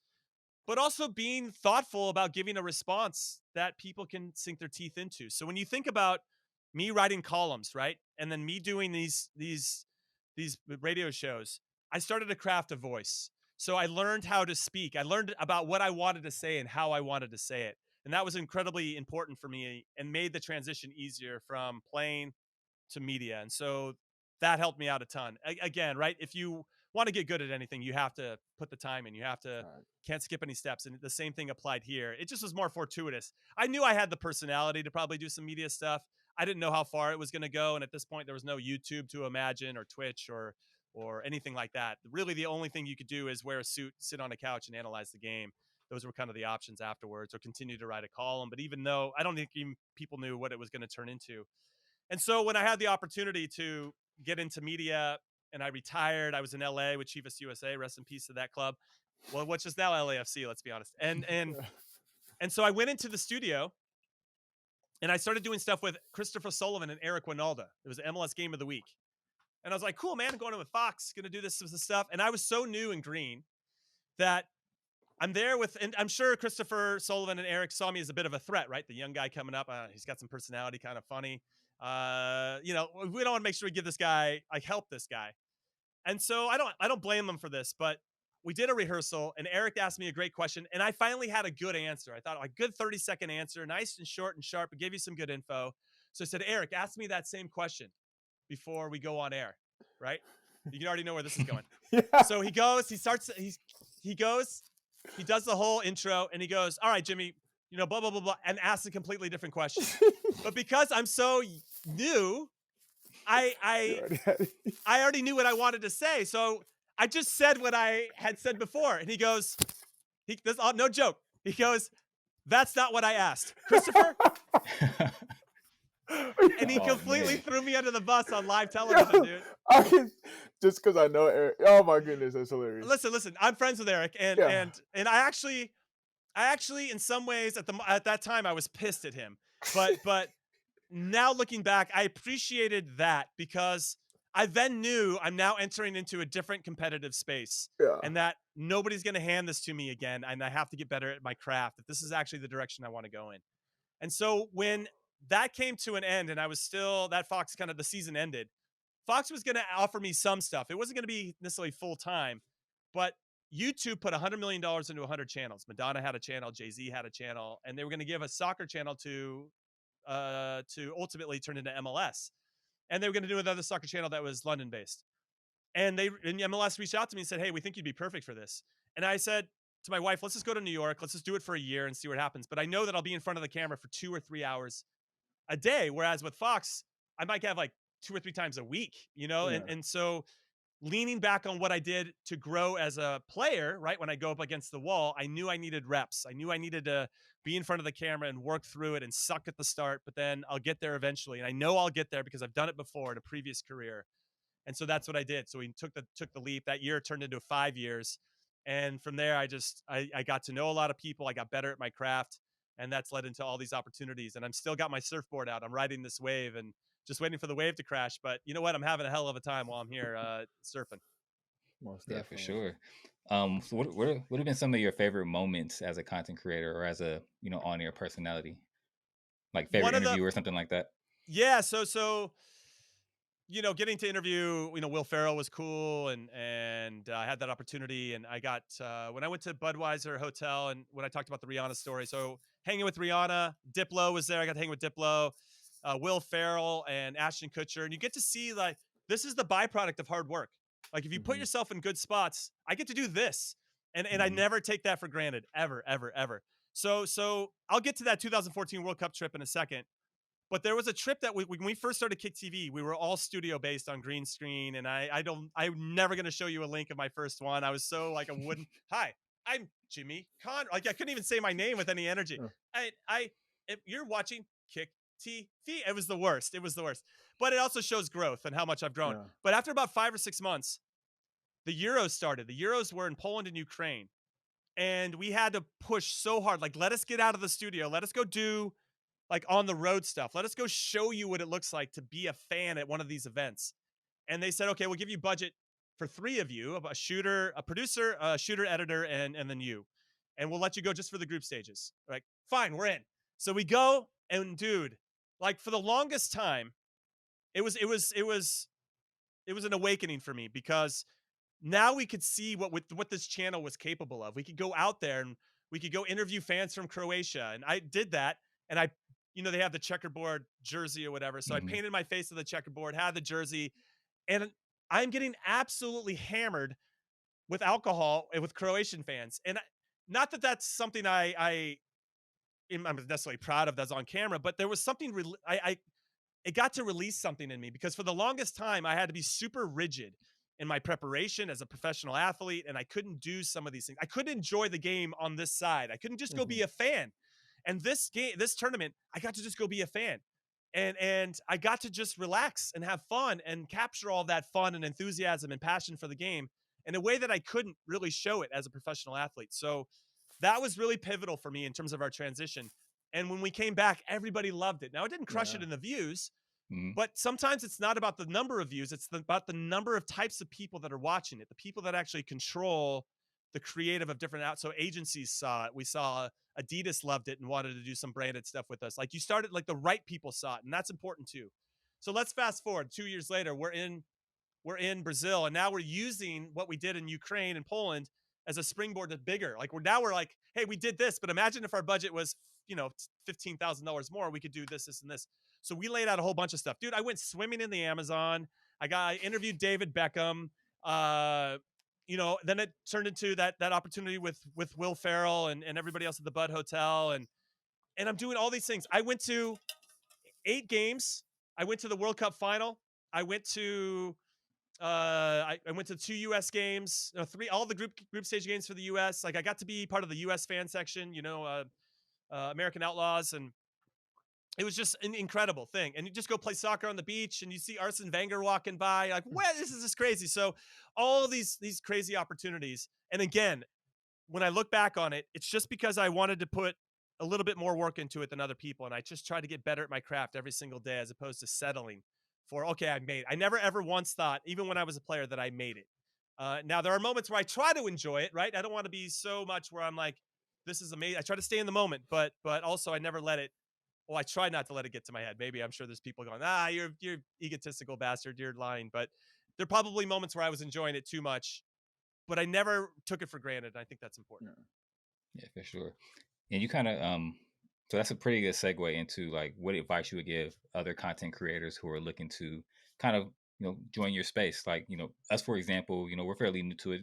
but also being thoughtful about giving a response that people can sink their teeth into. So when you think about me writing columns, right? And then me doing these radio shows, I started to craft a voice. So I learned how to speak. I learned about what I wanted to say and how I wanted to say it. And that was incredibly important for me and made the transition easier from playing to media. And so that helped me out a ton. Again, right? If you want to get good at anything, you have to put the time in. You have to, can't skip any steps. And the same thing applied here. It just was more fortuitous. I knew I had the personality to probably do some media stuff. I didn't know how far it was going to go. And at this point, there was no YouTube to imagine or Twitch or anything like that. Really, the only thing you could do is wear a suit, sit on a couch and analyze the game. Those were kind of the options afterwards, or continue to write a column. But even though I don't think even people knew what it was going to turn into. And so when I had the opportunity to get into media and I retired, I was in LA with Chivas USA, rest in peace to that club. Well, which is now LAFC, let's be honest. And so I went into the studio and I started doing stuff with Christopher Sullivan and Eric Winalda. It was MLS Game of the Week. And I was like, cool, man, I'm going in with Fox, going to do this stuff. And I was so new and green that I'm there with, and I'm sure Christopher Sullivan and Eric saw me as a bit of a threat, right? The young guy coming up, he's got some personality, kind of funny. We don't want to make sure we give this guy, help this guy. And so I don't blame them for this, but we did a rehearsal and Eric asked me a great question and I finally had a good answer. I thought a good 30-second answer, nice and short and sharp, but gave you some good info. So I said, Eric, ask me that same question before we go on air, right? You can already know where this is going. Yeah. So he goes, he does the whole intro and he goes, all right, Jimmy, blah, blah, blah, blah, and asks a completely different question. But because I'm so new, I already knew what I wanted to say. So I just said what I had said before. And he goes, no joke. He goes, that's not what I asked. Christopher? And he completely threw me under the bus on live television, dude. Just because I know Eric. Oh my goodness, that's hilarious. Listen. I'm friends with Eric, and I actually, in some ways, at that time, I was pissed at him. But now looking back, I appreciated that because I then knew I'm now entering into a different competitive space, and that nobody's going to hand this to me again, and I have to get better at my craft. If this is actually the direction I want to go in, and so when that came to an end, and I was still that Fox kind of the season ended. Fox was going to offer me some stuff. It wasn't going to be necessarily full time, but YouTube put $100 million into 100 channels. Madonna had a channel, Jay-Z had a channel, and they were going to give a soccer channel to ultimately turn into MLS. And they were going to do another soccer channel that was London based. And MLS reached out to me and said, hey, we think you'd be perfect for this. And I said to my wife, let's just go to New York. Let's just do it for a year and see what happens. But I know that I'll be in front of the camera for 2 or 3 hours a day. Whereas with Fox, I might have like 2 or 3 times a week, and so leaning back on what I did to grow as a player, right? When I go up against the wall, I knew I needed reps. I knew I needed to be in front of the camera and work through it and suck at the start, but then I'll get there eventually. And I know I'll get there because I've done it before in a previous career. And so that's what I did. So we took the leap. That year turned into 5 years. And from there, I got to know a lot of people. I got better at my craft. And that's led into all these opportunities. And I'm still got my surfboard out. I'm riding this wave and just waiting for the wave to crash. But you know what? I'm having a hell of a time while I'm here surfing. Yeah, for sure. So what have been some of your favorite moments as a content creator or as a on-air personality? Like favorite interview or something like that? Yeah. So getting to interview, Will Ferrell was cool, and I had that opportunity, and I got when I went to Budweiser Hotel, and when I talked about the Rihanna story, so hanging with Rihanna, Diplo was there. I got to hang with Diplo, Will Ferrell, and Ashton Kutcher, and you get to see like this is the byproduct of hard work. Like if you put yourself in good spots, I get to do this, and I never take that for granted, ever, ever, ever. So I'll get to that 2014 World Cup trip in a second. But there was a trip that when we first started Kick TV, we were all studio based on green screen, and I'm never gonna show you a link of my first one. I was so like a wooden. Hi, I'm Jimmy Conrad. Like I couldn't even say my name with any energy. If you're watching Kick TV, it was the worst. It was the worst. But it also shows growth and how much I've grown. Yeah. But after about 5 or 6 months, the Euros started. The Euros were in Poland and Ukraine, and we had to push so hard. Like, let us get out of the studio. Let us go do like on the road stuff. Let us go show you what it looks like to be a fan at one of these events. And they said, okay, we'll give you budget for 3 of you, a shooter, a producer, a shooter, editor, and then you. And we'll let you go just for the group stages. Like, fine, we're in. So we go, and dude, like for the longest time, it was an awakening for me, because now we could see what this channel was capable of. We could go out there and we could go interview fans from Croatia. And I did that. And I, they have the checkerboard jersey or whatever. So I painted my face to the checkerboard, had the jersey, and I'm getting absolutely hammered with alcohol with Croatian fans. And not that that's something I'm necessarily proud of that's on camera, but there was something, it got to release something in me, because for the longest time I had to be super rigid in my preparation as a professional athlete. And I couldn't do some of these things. I couldn't enjoy the game on this side. I couldn't just go be a fan. And this tournament, I got to just go be a fan, and I got to just relax and have fun and capture all that fun and enthusiasm and passion for the game in a way that I couldn't really show it as a professional athlete. So that was really pivotal for me in terms of our transition. And when we came back, everybody loved it. Now, it didn't crush it in the views, but sometimes it's not about the number of views. It's about the number of types of people that are watching it, the people that actually control the creative of different So agencies saw it. We saw Adidas loved it and wanted to do some branded stuff with us. Like, you started, like, the right people saw it, and that's important too. So let's fast forward 2 years later. We're in Brazil, and now we're using what we did in Ukraine and Poland as a springboard to bigger. Like, we're like, hey, we did this, but imagine if our budget was, $15,000 more, we could do this, this, and this. So we laid out a whole bunch of stuff. Dude, I went swimming in the Amazon. I interviewed David Beckham. Then it turned into that opportunity with Will Ferrell and everybody else at the Bud Hotel. And I'm doing all these things. I went to 8 games. I went to the World Cup final. I went to I went to 2 US games, 3, all the group stage games for the US. Like, I got to be part of the US fan section, American Outlaws, and it was just an incredible thing. And you just go play soccer on the beach, and you see Arsene Wenger walking by. Like, what? This is just crazy. So all of these crazy opportunities. And again, when I look back on it, it's just because I wanted to put a little bit more work into it than other people. And I just try to get better at my craft every single day, as opposed to settling for, okay, I made it. I never ever once thought, even when I was a player, that I made it. Now, there are moments where I try to enjoy it, right? I don't want to be so much where I'm like, this is amazing. I try to stay in the moment, but also I never let it. Well, I try not to let it get to my head. Maybe, I'm sure there's people going, you're egotistical bastard, you're lying. But there are probably moments where I was enjoying it too much, but I never took it for granted. And I think that's important. Yeah, for sure. And you kind of, so that's a pretty good segue into like what advice you would give other content creators who are looking to kind of, join your space. Like, us, for example, we're fairly new to it.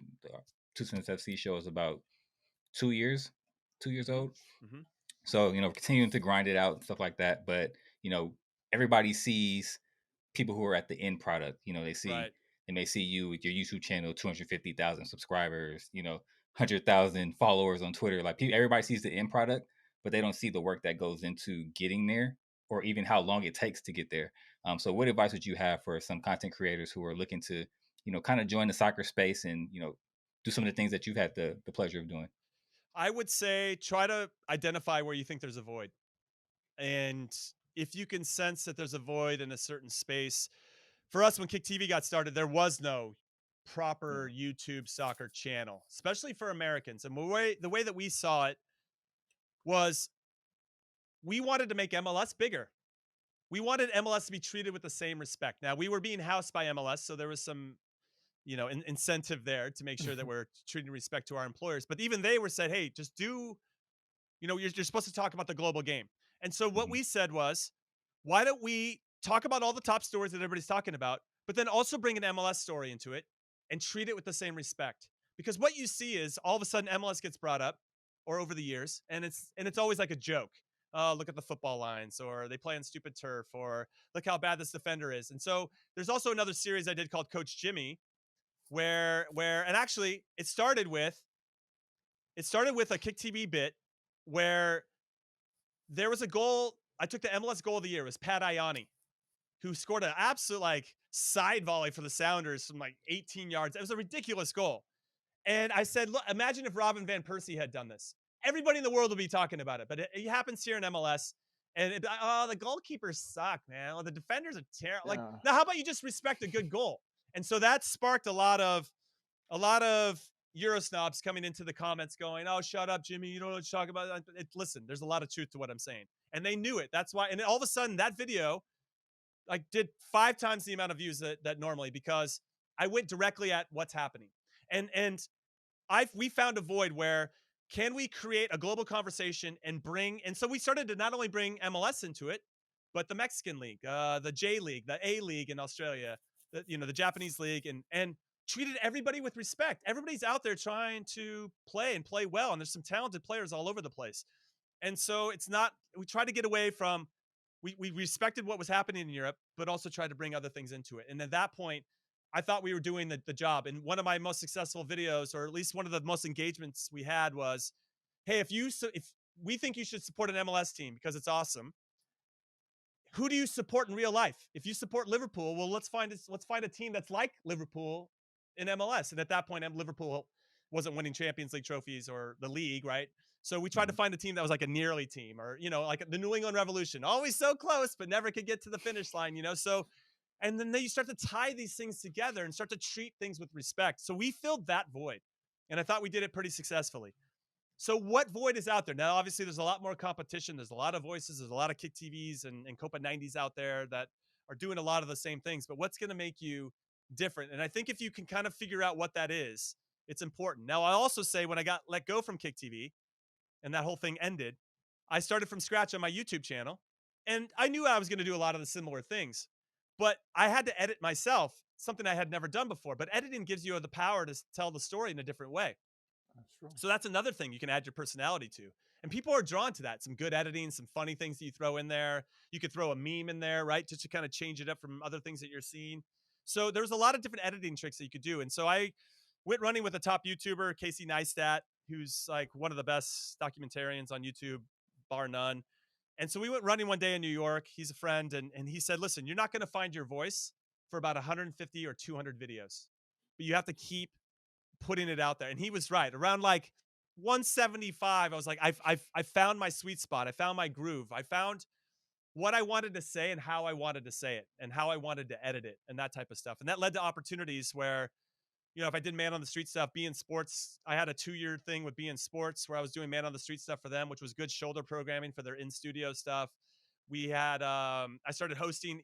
2Cents FC show is about 2 years old. Mm-hmm. So, we're continuing to grind it out and stuff like that. But, everybody sees people who are at the end product. They see, They may see you with your YouTube channel, 250,000 subscribers, 100,000 followers on Twitter. Like, everybody sees the end product, but they don't see the work that goes into getting there, or even how long it takes to get there. So what advice would you have for some content creators who are looking to, kind of join the soccer space and, do some of the things that you've had the pleasure of doing? I would say try to identify where you think there's a void. And if you can sense that there's a void in a certain space, for us, when Kick TV got started, there was no proper YouTube soccer channel, especially for Americans. And the way that we saw it was, we wanted to make MLS bigger. we wanted MLS to be treated with the same respect. Now, we were being housed by MLS, so there was some, incentive there to make sure that we're treating respect to our employers. But even they were said, hey, just do, you're supposed to talk about the global game. And so what we said was, why don't we talk about all the top stories that everybody's talking about, but then also bring an MLS story into it and treat it with the same respect? Because what you see is all of a sudden MLS gets brought up or over the years, and it's always like a joke. Look at the football lines, or they play on stupid turf, or look how bad this defender is. And so there's also another series I did called Coach Jimmy, where and actually it started with a Kick TV bit where there was a goal. I took the MLS goal of the year. It was Pat Ianni, who scored an absolute side volley for the Sounders from 18 yards. It was a ridiculous goal. And I said, look, imagine if Robin Van Persie had done this. Everybody in the world will be talking about it, but it happens here in MLS. And the goalkeepers suck, man. The defenders are terrible. Yeah. Now, how about you just respect a good goal? And so that sparked a lot of Eurosnobs coming into the comments going, oh, shut up, Jimmy. You don't know what you're talking about. Listen, there's a lot of truth to what I'm saying. And they knew it. That's why. And all of a sudden, that video did 5 times the amount of views that normally, because I went directly at what's happening. And we found a void where, can we create a global conversation and so we started to not only bring MLS into it, but the Mexican League, the J League, the A League in Australia, the Japanese League, and treated everybody with respect. Everybody's out there trying to play and play well, and there's some talented players all over the place. And so we tried to get away from, we respected what was happening in Europe, but also tried to bring other things into it. And at that point, I thought we were doing the job. And one of my most successful videos, or at least one of the most engagements we had, was, hey, if we think you should support an MLS team because it's awesome, who do you support in real life? If you support Liverpool, well, let's find a team that's like Liverpool in MLS. And at that point, Liverpool wasn't winning Champions League trophies or the league, right? So we tried to find a team that was like a nearly team, or like the New England Revolution, always so close but never could get to the finish line. So. And then you start to tie these things together and start to treat things with respect. So we filled that void, and I thought we did it pretty successfully. So what void is out there? Now, obviously, there's a lot more competition. There's a lot of voices. There's a lot of Kick TVs and Copa 90s out there that are doing a lot of the same things. But what's going to make you different? And I think if you can kind of figure out what that is, it's important. Now, I also say when I got let go from Kick TV and that whole thing ended, I started from scratch on my YouTube channel. And I knew I was going to do a lot of the similar things. But I had to edit myself, something I had never done before. But editing gives you the power to tell the story in a different way. That's true. So that's another thing you can add your personality to. And people are drawn to that. Some good editing, some funny things that you throw in there. You could throw a meme in there, right? Just to kind of change it up from other things that you're seeing. So there's a lot of different editing tricks that you could do. And so I went running with a top YouTuber, Casey Neistat, who's one of the best documentarians on YouTube, bar none. And so we went running one day in New York. He's a friend. And he said, listen, you're not going to find your voice for about 150 or 200 videos, but you have to keep putting it out there. And he was right. Around 175, I was like, I found my sweet spot. I found my groove. I found what I wanted to say and how I wanted to say it and how I wanted to edit it and that type of stuff. And that led to opportunities where, if I did Man on the Street stuff, Be In Sports, I had a 2-year thing with Be In Sports where I was doing Man on the Street stuff for them, which was good shoulder programming for their in-studio stuff. We had, I started hosting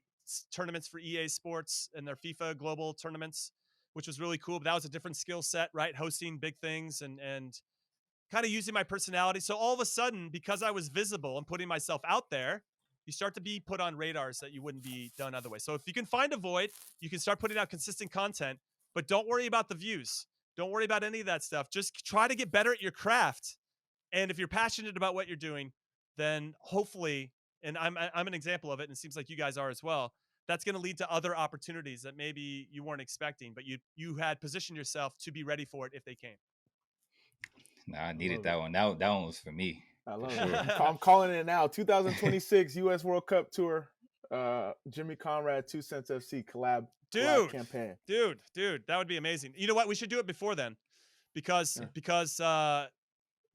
tournaments for EA Sports and their FIFA global tournaments, which was really cool. But that was a different skill set, right? Hosting big things and kind of using my personality. So all of a sudden, because I was visible and putting myself out there, you start to be put on radars that you wouldn't be done otherwise. So if you can find a void, you can start putting out consistent content. But don't worry about the views. Don't worry about any of that stuff. Just try to get better at your craft. And if you're passionate about what you're doing, then hopefully, and I'm an example of it, and it seems like you guys are as well, that's going to lead to other opportunities that maybe you weren't expecting, but you had positioned yourself to be ready for it if they came. Nah, I needed that one. That one was for me. I love it. I'm calling it now. 2026 U.S. World Cup Tour. Jimmy Conrad, 2Cents FC collab campaign. Dude, that would be amazing. You know what? We should do it before then, because now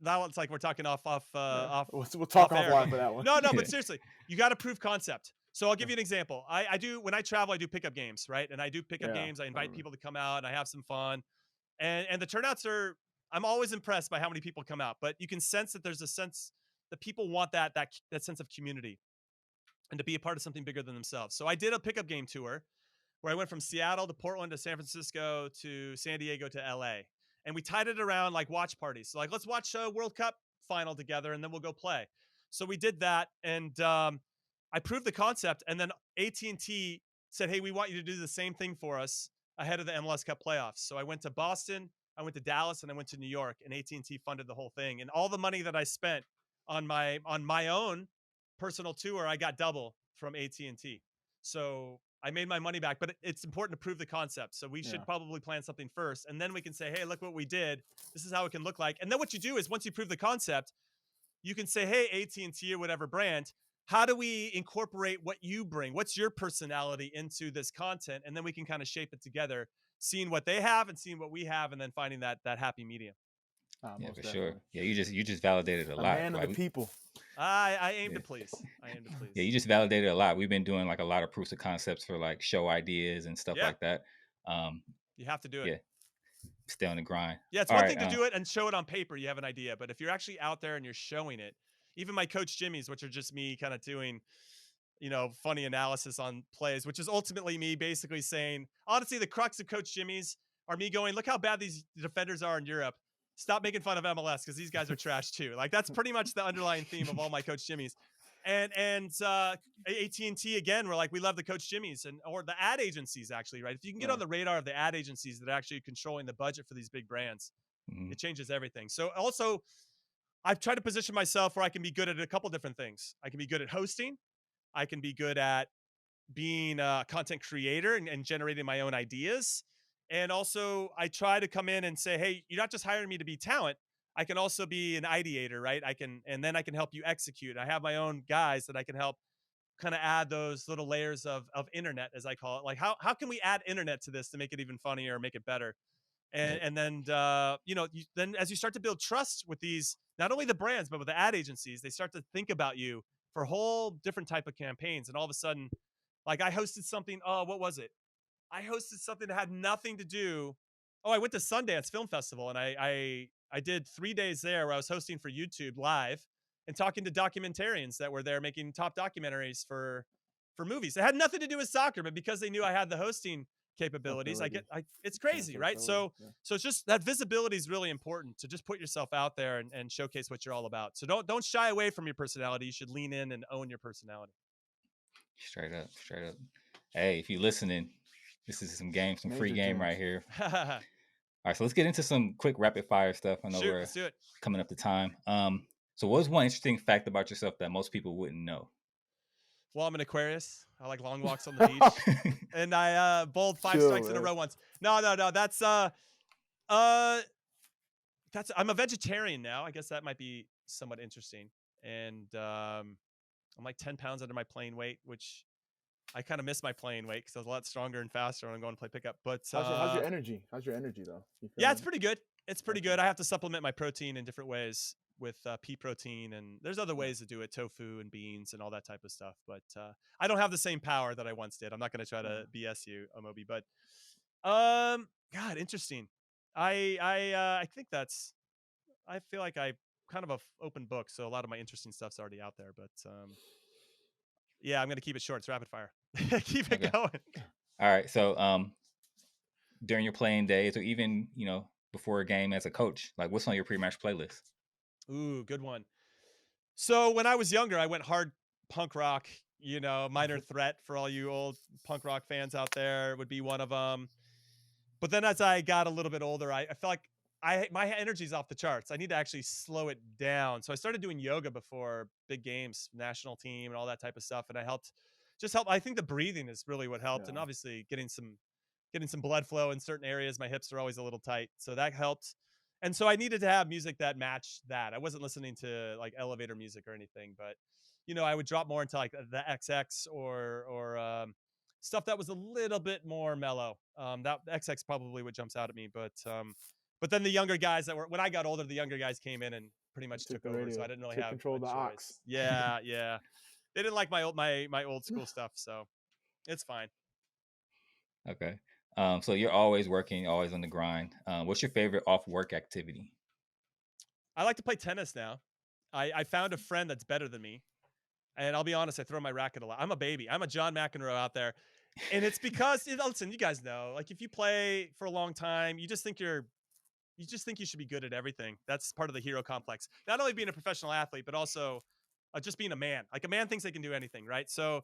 it's like we're talking off. We'll talk offline for that one. No, but seriously, you got to prove concept. So I'll give you an example. I do, when I travel, I do pickup games, right? And I do pickup games. I invite people to come out, and I have some fun. And the turnouts are, I'm always impressed by how many people come out. But you can sense that there's a sense that people want that sense of community. and to be a part of something bigger than themselves. So I did a pickup game tour where I went from Seattle to Portland to San Francisco to San Diego to LA. And we tied it around like watch parties. So like, let's watch a World Cup final together and then we'll go play. So we did that. And I proved the concept. And then AT&T said, hey, we want you to do the same thing for us ahead of the MLS Cup playoffs. So I went to Boston, I went to Dallas, and I went to New York, and AT&T funded the whole thing. And all the money that I spent on my own personal tour, I got double from AT&T. So I made my money back, but it's important to prove the concept. So we should probably plan something first. And then we can say, hey, look what we did. This is how it can look like. And then what you do is once you prove the concept, you can say, hey, AT&T or whatever brand, how do we incorporate what you bring? What's your personality into this content? And then we can kind of shape it together, seeing what they have and seeing what we have, and then finding that happy medium. Yeah, for sure. Yeah, you just validated a lot. Man of the people. I aim to please. I aim to please. Yeah, you just validated a lot. We've been doing like a lot of proofs of concepts for like show ideas and stuff like that. You have to do it. Yeah. Stay on the grind. Yeah, it's one thing to do it and show it on paper. You have an idea, but if you're actually out there and you're showing it, even my Coach Jimmy's, which are just me kind of doing, funny analysis on plays, which is ultimately me basically saying, honestly, the crux of Coach Jimmy's are me going, look how bad these defenders are in Europe. Stop making fun of MLS because these guys are trash too. Like that's pretty much the underlying theme of all my Coach Jimmy's. And AT&T again, we're like, we love the Coach Jimmy's or the ad agencies actually, right? If you can get on the radar of the ad agencies that are actually controlling the budget for these big brands, it changes everything. So also I've tried to position myself where I can be good at a couple different things. I can be good at hosting. I can be good at being a content creator and generating my own ideas. And also I try to come in and say, hey, you're not just hiring me to be talent. I can also be an ideator, right? And then I can help you execute. I have my own guys that I can help kind of add those little layers of internet, as I call it. Like how can we add internet to this to make it even funnier, make it better? And then, then as you start to build trust with these, not only the brands, but with the ad agencies, they start to think about you for a whole different type of campaigns. And all of a sudden, like I hosted something, what was it? I hosted something that had nothing to do. I went to Sundance Film Festival and I did 3 days there where I was hosting for YouTube live and talking to documentarians that were there making top documentaries for movies. It had nothing to do with soccer, but because they knew I had the hosting capabilities, it's crazy, right? So it's just that visibility is really important to just put yourself out there and showcase what you're all about. So don't shy away from your personality. You should lean in and own your personality. Straight up. Hey, if you're listening, this is some free game right here. All right, so let's get into some quick rapid fire stuff. I know let's do it. Coming up to time. So what's one interesting fact about yourself that most people wouldn't know? Well, I'm an Aquarius. I like long walks on the beach. And I bowled 5 strikes in a row once. No. That's I'm a vegetarian now. I guess that might be somewhat interesting. And I'm like 10 pounds under my playing weight, which I kind of miss my playing weight because I was a lot stronger and faster when I'm going to play pickup. But how's your energy? How's your energy though? Yeah, it's pretty good. It's pretty good. I have to supplement my protein in different ways with pea protein, and there's other ways to do it, tofu and beans and all that type of stuff. But I don't have the same power that I once did. I'm not going to try to BS you, Amobi. But God, interesting. I think I feel like I kind of a open book, so a lot of my interesting stuff's already out there. But yeah, I'm going to keep it short. It's rapid fire. Keep it going. All right. So during your playing days or even, before a game as a coach, like what's on your pre-match playlist? Ooh, good one. So when I was younger, I went hard punk rock, Minor Threat for all you old punk rock fans out there would be one of them. But then as I got a little bit older, I felt like my energy's off the charts. I need to actually slow it down. So I started doing yoga before big games, national team and all that type of stuff. And I helped. I think the breathing is really what helped. And obviously getting some blood flow in certain areas. My hips are always a little tight. So that helped. And so I needed to have music that matched that. I wasn't listening to like elevator music or anything, but I would drop more into like the XX or stuff that was a little bit more mellow. That XX probably what jumps out at me, but then the younger guys when I got older, the younger guys came in and pretty much took over. So I didn't really have control the aux. Yeah. They didn't like my old school stuff, so it's fine. Okay. So you're always working, always on the grind. What's your favorite off-work activity? I like to play tennis now. I found a friend that's better than me. And I'll be honest, I throw my racket a lot. I'm a baby. I'm a John McEnroe out there. And it's because, listen, you guys know, like if you play for a long time, you just think you should be good at everything. That's part of the hero complex. Not only being a professional athlete, but also just being a man. Like a man thinks they can do anything, right? So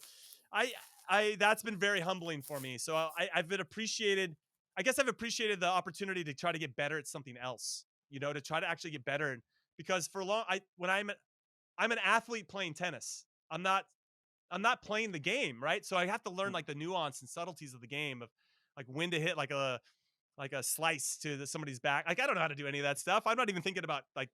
that's been very humbling for me. So I've appreciated the opportunity to try to get better at something else, to try to actually get better. Because for long, I'm an athlete playing tennis. I'm not playing the game, right? So I have to learn like the nuance and subtleties of the game of like when to hit like a slice to somebody's back. Like I don't know how to do any of that stuff. I'm not even thinking about like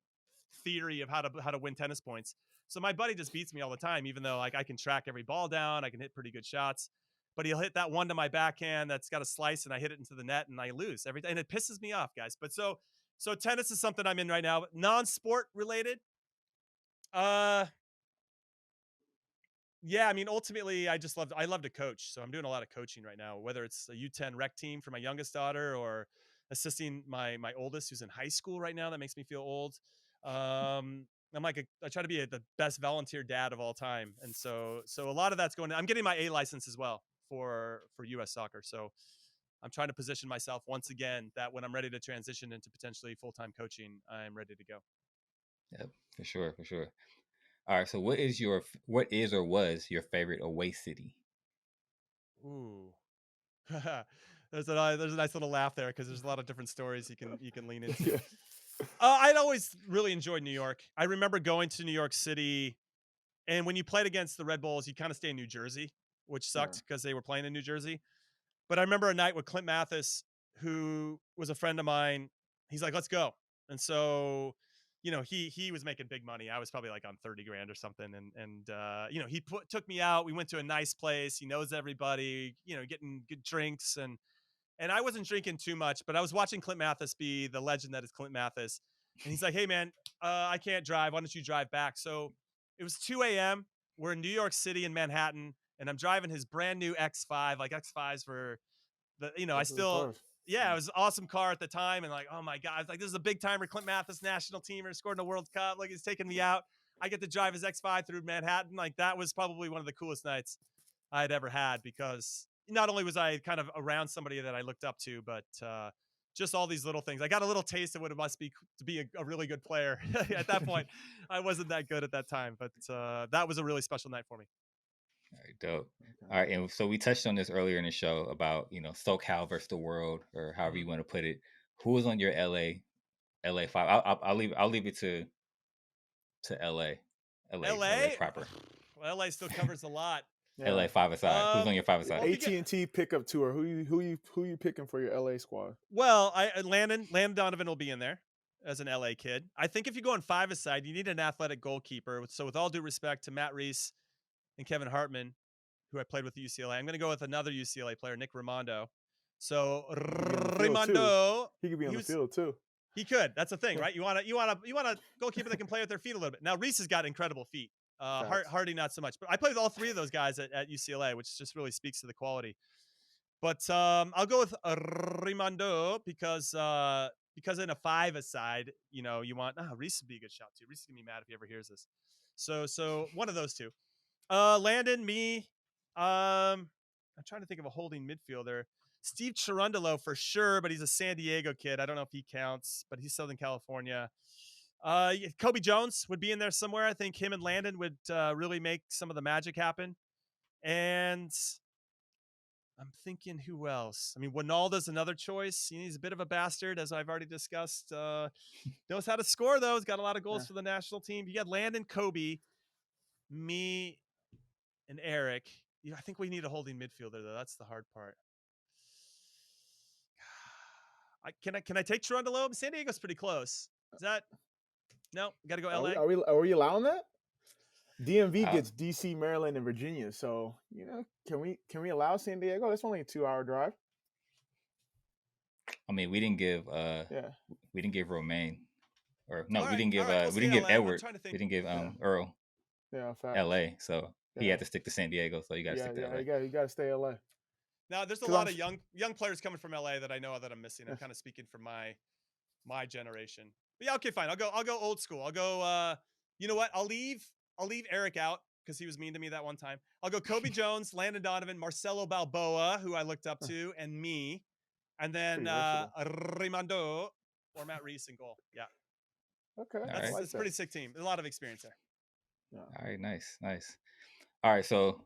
theory of how to win tennis points. So my buddy just beats me all the time, even though like I can track every ball down, I can hit pretty good shots, but he'll hit that one to my backhand that's got a slice and I hit it into the net and I lose every time. And it pisses me off, guys. But so tennis is something I'm in right now, non-sport related. Yeah, I mean, ultimately, I love to coach. So I'm doing a lot of coaching right now, whether it's a U10 rec team for my youngest daughter or assisting my oldest who's in high school right now. That makes me feel old. I try to be the best volunteer dad of all time. And so a lot of that's going I'm getting my A license as well for US soccer. So I'm trying to position myself once again that when I'm ready to transition into potentially full-time coaching, I'm ready to go. Yep, for sure. All right, so what is or was your favorite away city? Ooh. There's a nice little laugh there because there's a lot of different stories you can lean into. Yeah. I'd always really enjoyed New York. I remember going to New York City, and when you played against the Red Bulls, you kind of stay in New Jersey, which sucked because they were playing in New Jersey. But I remember a night with Clint Mathis, who was a friend of mine. He's like, "Let's go," and so he was making big money. I was probably like on 30 grand or something. And he took me out. We went to a nice place. He knows everybody, getting good drinks. And I wasn't drinking too much, but I was watching Clint Mathis be the legend that is Clint Mathis. And he's like, "Hey man, I can't drive. Why don't you drive back?" So it was 2 a.m. We're in New York City in Manhattan, and I'm driving his brand new X5. Like X5s were it was an awesome car at the time. And like, oh my God, like this is a big timer. Clint Mathis, national teamer, scored in a World Cup. Like he's taking me out. I get to drive his X5 through Manhattan. Like that was probably one of the coolest nights I'd ever had, because not only was I kind of around somebody that I looked up to, but just all these little things. I got a little taste of what it must be to be a really good player. At that point, I wasn't that good at that time, but that was a really special night for me. All right, dope. All right, and so we touched on this earlier in the show about SoCal versus the world, or however you want to put it. Who was on your LA 5? I'll leave it to LA proper. Well, LA still covers a lot. Yeah. LA 5-a-side. Who's on your 5-a-side? AT&T pickup tour. Who you picking for your LA squad? Well, Landon Donovan will be in there as an LA kid. I think if you go on 5-a-side, you need an athletic goalkeeper. So with all due respect to Matt Reese and Kevin Hartman, who I played with at UCLA, I'm going to go with another UCLA player, Nick Raimondo. So Raimondo, he could be on the field too. He could. That's the thing, right? You want a goalkeeper that can play with their feet a little bit. Now Reese has got incredible feet. Hardy not so much, but I played with all three of those guys at UCLA, which just really speaks to the quality. But I'll go with Raimondo because in a 5-a-side, you want Reese would be a good shot too. Reese is gonna be mad if he ever hears this. So one of those two. Landon, me. I'm trying to think of a holding midfielder. Steve Cherundolo for sure, but he's a San Diego kid. I don't know if he counts, but he's Southern California. Kobe Jones would be in there somewhere. I think him and Landon would really make some of the magic happen. And I'm thinking who else? I mean, Winalda's another choice. He's a bit of a bastard, as I've already discussed. Knows how to score, though. He's got a lot of goals for the national team. You got Landon, Kobe, me, and Eric. I think we need a holding midfielder, though. That's the hard part. Can I take Cherundolo? San Diego's pretty close. Is that no? Got to go LA. Are we allowing that? DMV gets DC, Maryland, and Virginia. So can we allow San Diego? That's only a 2-hour drive. I mean, we didn't give we didn't give Romaine, or no, we didn't give Edward. We didn't give Earl. Yeah, LA. So he had to stick to San Diego. So you got to stick to LA. You got to stay LA. Now, there's a lot of young players coming from LA that I know that I'm missing. I'm kind of speaking for my generation. But yeah, okay, fine. I'll go old school. I'll go. You know what? I'll leave Eric out because he was mean to me that one time. I'll go Kobe Jones, Landon Donovan, Marcelo Balboa, who I looked up to, and me. And then Rimando or Matt Reese in goal. Yeah. Okay. That's That's a pretty sick team. There's a lot of experience there. Yeah. All right, nice. All right, so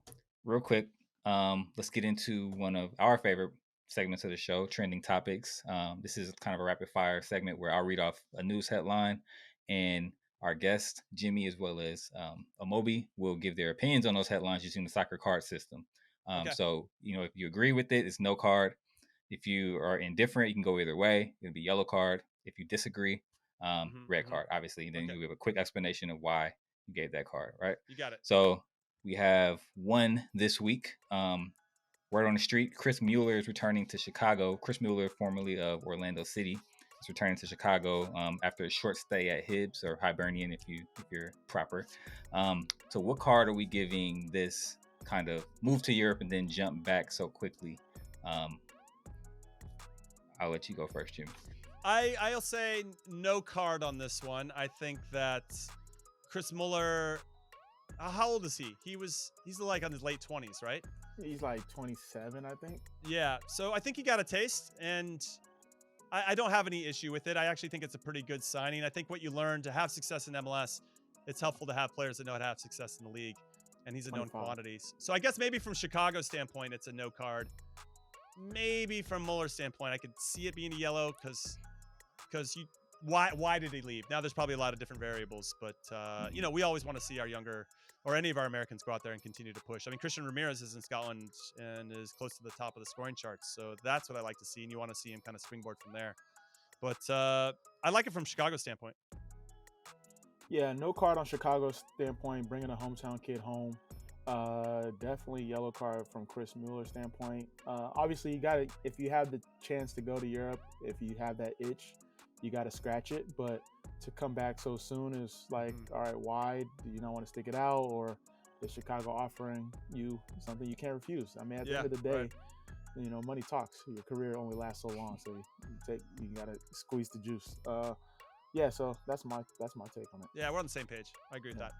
real quick, let's get into one of our favorite segments of the show, trending topics. This is kind of a rapid fire segment where I'll read off a news headline, and our guest Jimmy as well as Amobi will give their opinions on those headlines using the soccer card system. So if you agree with it, it's no card. If you are indifferent, you can go either way. It'll be yellow card. If you disagree, red card, obviously. Then you have a quick explanation of why you gave that card, right? You got it. So we have one this week. Word on the street, Chris Mueller is returning to Chicago. Chris Mueller, formerly of Orlando City, is returning to Chicago after a short stay at Hibs, or Hibernian if you're proper. So what card are we giving this kind of move to Europe and then jump back so quickly? I'll let you go first, Jimmy. I'll say no card on this one. I think that Chris Mueller, how old is he? He's like on his late 20s, right? He's like 27, I think. Yeah. So I think he got a taste, and I don't have any issue with it. I actually think it's a pretty good signing. I think what you learn to have success in MLS, it's helpful to have players that know how to have success in the league, and he's a known quantity. So I guess maybe from Chicago's standpoint, it's a no card. Maybe from Mueller's standpoint, I could see it being a yellow because why did he leave? Now there's probably a lot of different variables, but we always want to see our younger or any of our Americans go out there and continue to push. I mean, Christian Ramirez is in Scotland and is close to the top of the scoring charts, so that's what I like to see, and you want to see him kind of springboard from there. But I like it from Chicago's standpoint. Yeah, no card on Chicago's standpoint, bringing a hometown kid home. Definitely yellow card from Chris Mueller's standpoint. Obviously, if you have the chance to go to Europe, if you have that itch, you got to scratch it. But to come back so soon is like, all right, why do you not want to stick it out, or is Chicago offering you something you can't refuse? I mean, at the end of the day, money talks. Your career only lasts so long, so you got to squeeze the juice. So that's my take on it. Yeah, we're on the same page. I agree with that.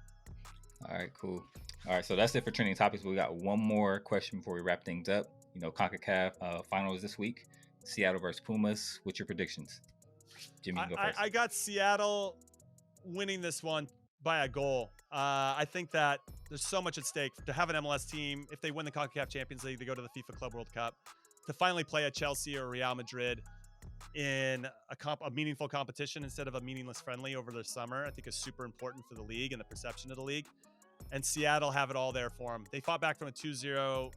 All right, cool. All right, so that's it for trending topics. We got one more question before we wrap things up. Concacaf finals this week. Seattle versus Pumas. What's your predictions? Jimmy, go first. I got Seattle winning this one by a goal. I think that there's so much at stake to have an MLS team. If they win the Concacaf Champions League, they go to the FIFA Club World Cup. To finally play a Chelsea or Real Madrid in a meaningful competition instead of a meaningless friendly over the summer, I think is super important for the league and the perception of the league. And Seattle have it all there for them. They fought back from a 2-0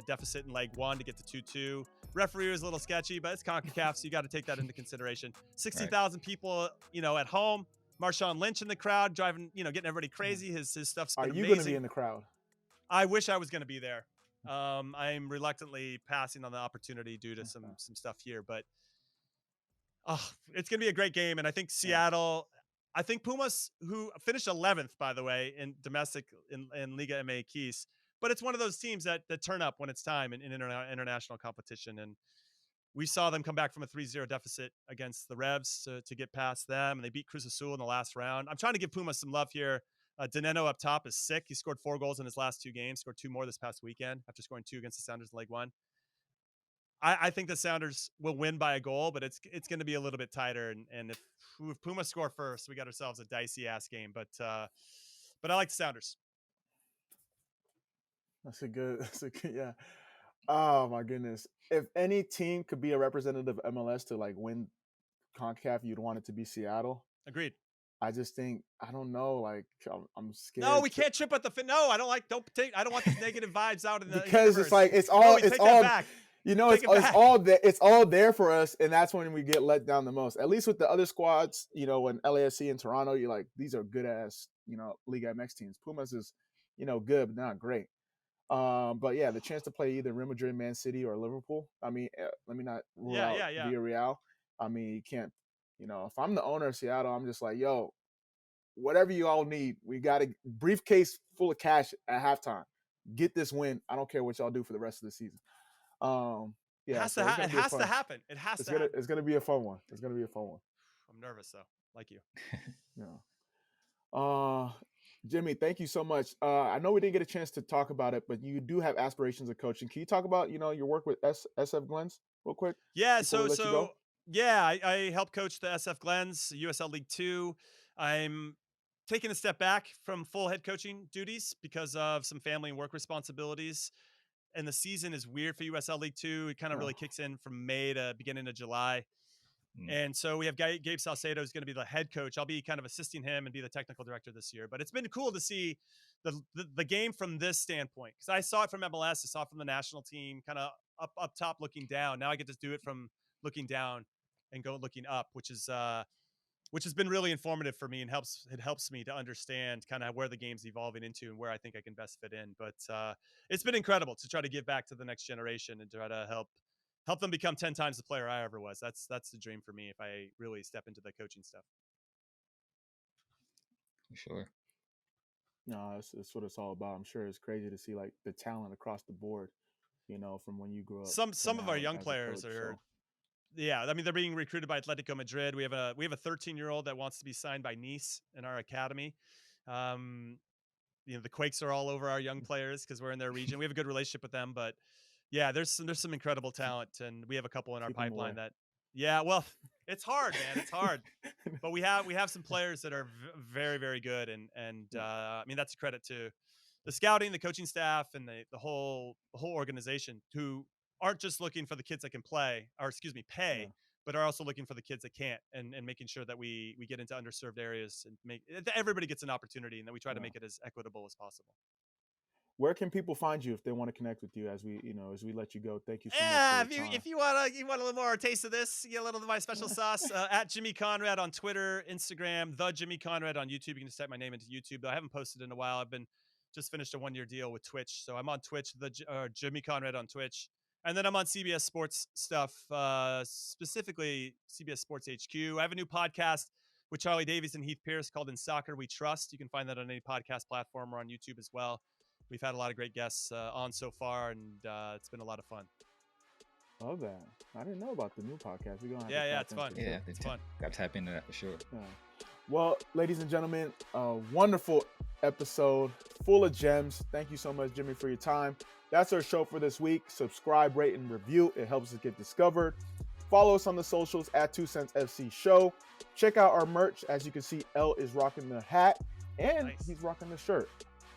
deficit in leg one to get to 2-2. Referee was a little sketchy, but it's CONCACAF, so you got to take that into consideration. 60,000 people, at home. Marshawn Lynch in the crowd, driving, getting everybody crazy. His stuff's been amazing. Are you going to be in the crowd? I wish I was going to be there. I'm reluctantly passing on the opportunity due to some stuff here, but it's going to be a great game. And I think Seattle, I think Pumas, who finished 11th, by the way, in domestic in Liga MX, but it's one of those teams that turn up when it's time in international competition. And we saw them come back from a 3-0 deficit against the Revs to get past them, and they beat Cruz Azul in the last round. I'm trying to give Pumas some love here. Dineno up top is sick. He scored 4 goals in his last 2 games, scored 2 more this past weekend after scoring 2 against the Sounders in leg 1. I think the Sounders will win by a goal, but it's going to be a little bit tighter. And if Pumas score first, we got ourselves a dicey ass game. But I like the Sounders. That's a good, yeah. Oh my goodness! If any team could be a representative of MLS to win CONCACAF, you'd want it to be Seattle. Agreed. I just think I don't know. I'm scared. No, we can't trip at the fin. No, I don't like. I don't want these negative vibes out in the because universe. it's all. Back. It's all there for us, and that's when we get let down the most. At least with the other squads, when LAFC and Toronto, you're like, these are good ass, Liga MX teams. Pumas is, good, but not great. But yeah, the chance to play either Real Madrid, Man City, or Liverpool. I mean, let me not rule out Villarreal. I mean, you can't. If I'm the owner of Seattle, I'm just like, yo, whatever you all need, we got a briefcase full of cash at halftime. Get this win. I don't care what y'all do for the rest of the season. It has to happen. It has to happen. It's gonna be a fun one. I'm nervous though, like you. Yeah. Jimmy, thank you so much. I know we didn't get a chance to talk about it, but you do have aspirations of coaching. Can you talk about, your work with SF Glens real quick Yeah, before we let you go? yeah, I help coach the SF Glens, USL League 2. I'm taking a step back from full head coaching duties because of some family and work responsibilities. And the season is weird for USL League 2. It kind of Oh, really kicks in from May to beginning of July. Mm. And so we have Gabe Salcedo is going to be the head coach. I'll be kind of assisting him and be the technical director this year. But it's been cool to see the game from this standpoint, because I saw it from MLS, I saw it from the national team, kind of up top looking down. Now I get to do it from looking down and go looking up, which has been really informative for me, and it helps me to understand kind of where the game's evolving into and where I think I can best fit in. But it's been incredible to try to give back to the next generation and try to help them become 10 times the player I ever was. That's the dream for me if I really step into the coaching stuff. For sure. no, it's what it's all about. I'm sure it's crazy to see like the talent across the board, from when you grew up to Some of our now young as a players coach. are, So, yeah, I mean, they're being recruited by Atletico Madrid. We have a 13-year-old that wants to be signed by Nice in our academy. Um, the Quakes are all over our young players because we're in their region. We have a good relationship with them, but yeah, there's some incredible talent, and we have a couple in our keep them away. pipeline that, yeah, well, it's hard, man. It's hard. But we have some players that are very, very good, and I mean, that's a credit to the scouting, the coaching staff, and the whole organization, who aren't just looking for the kids that can play, or excuse me, Yeah. pay, but are also looking for the kids that can't, and making sure that we get into underserved areas and make that everybody gets an opportunity, and that we try to Yeah. make it as equitable as possible. Where can people find you if they want to connect with you as we let you go? Thank you so much for Yeah, your time. if you want a little more taste of this, you get a little of my special sauce. At Jimmy Conrad on Twitter, Instagram, the Jimmy Conrad on YouTube. You can just type my name into YouTube. Though I haven't posted in a while. I've been just finished a 1-year deal with Twitch, so I'm on Twitch. Jimmy Conrad on Twitch, and then I'm on CBS Sports stuff, specifically CBS Sports HQ. I have a new podcast with Charlie Davies and Heath Pierce called In Soccer We Trust. You can find that on any podcast platform or on YouTube as well. We've had a lot of great guests on so far, and it's been a lot of fun. Love that. I didn't know about the new podcast. We're gonna have to Yeah, tap it's fun. into Yeah, It's fun. got to tap into that for sure. Yeah. Well, ladies and gentlemen, a wonderful episode full of gems. Thank you so much, Jimmy, for your time. That's our show for this week. Subscribe, rate, and review. It helps us get discovered. Follow us on the socials at 2Cents FC Show. Check out our merch. As you can see, L is rocking the hat and Nice. he's rocking the shirt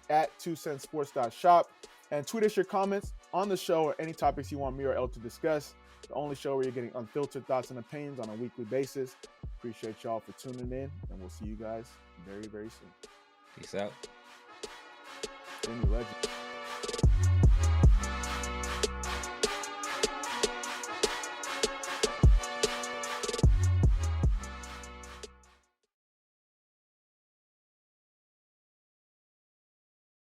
at 2centsports.shop. And tweet us your comments on the show or any topics you want me or L to discuss. The only show where you're getting unfiltered thoughts and opinions on a weekly basis. Appreciate y'all for tuning in, and we'll see you guys very, very soon. Peace out. Jimmy, legend.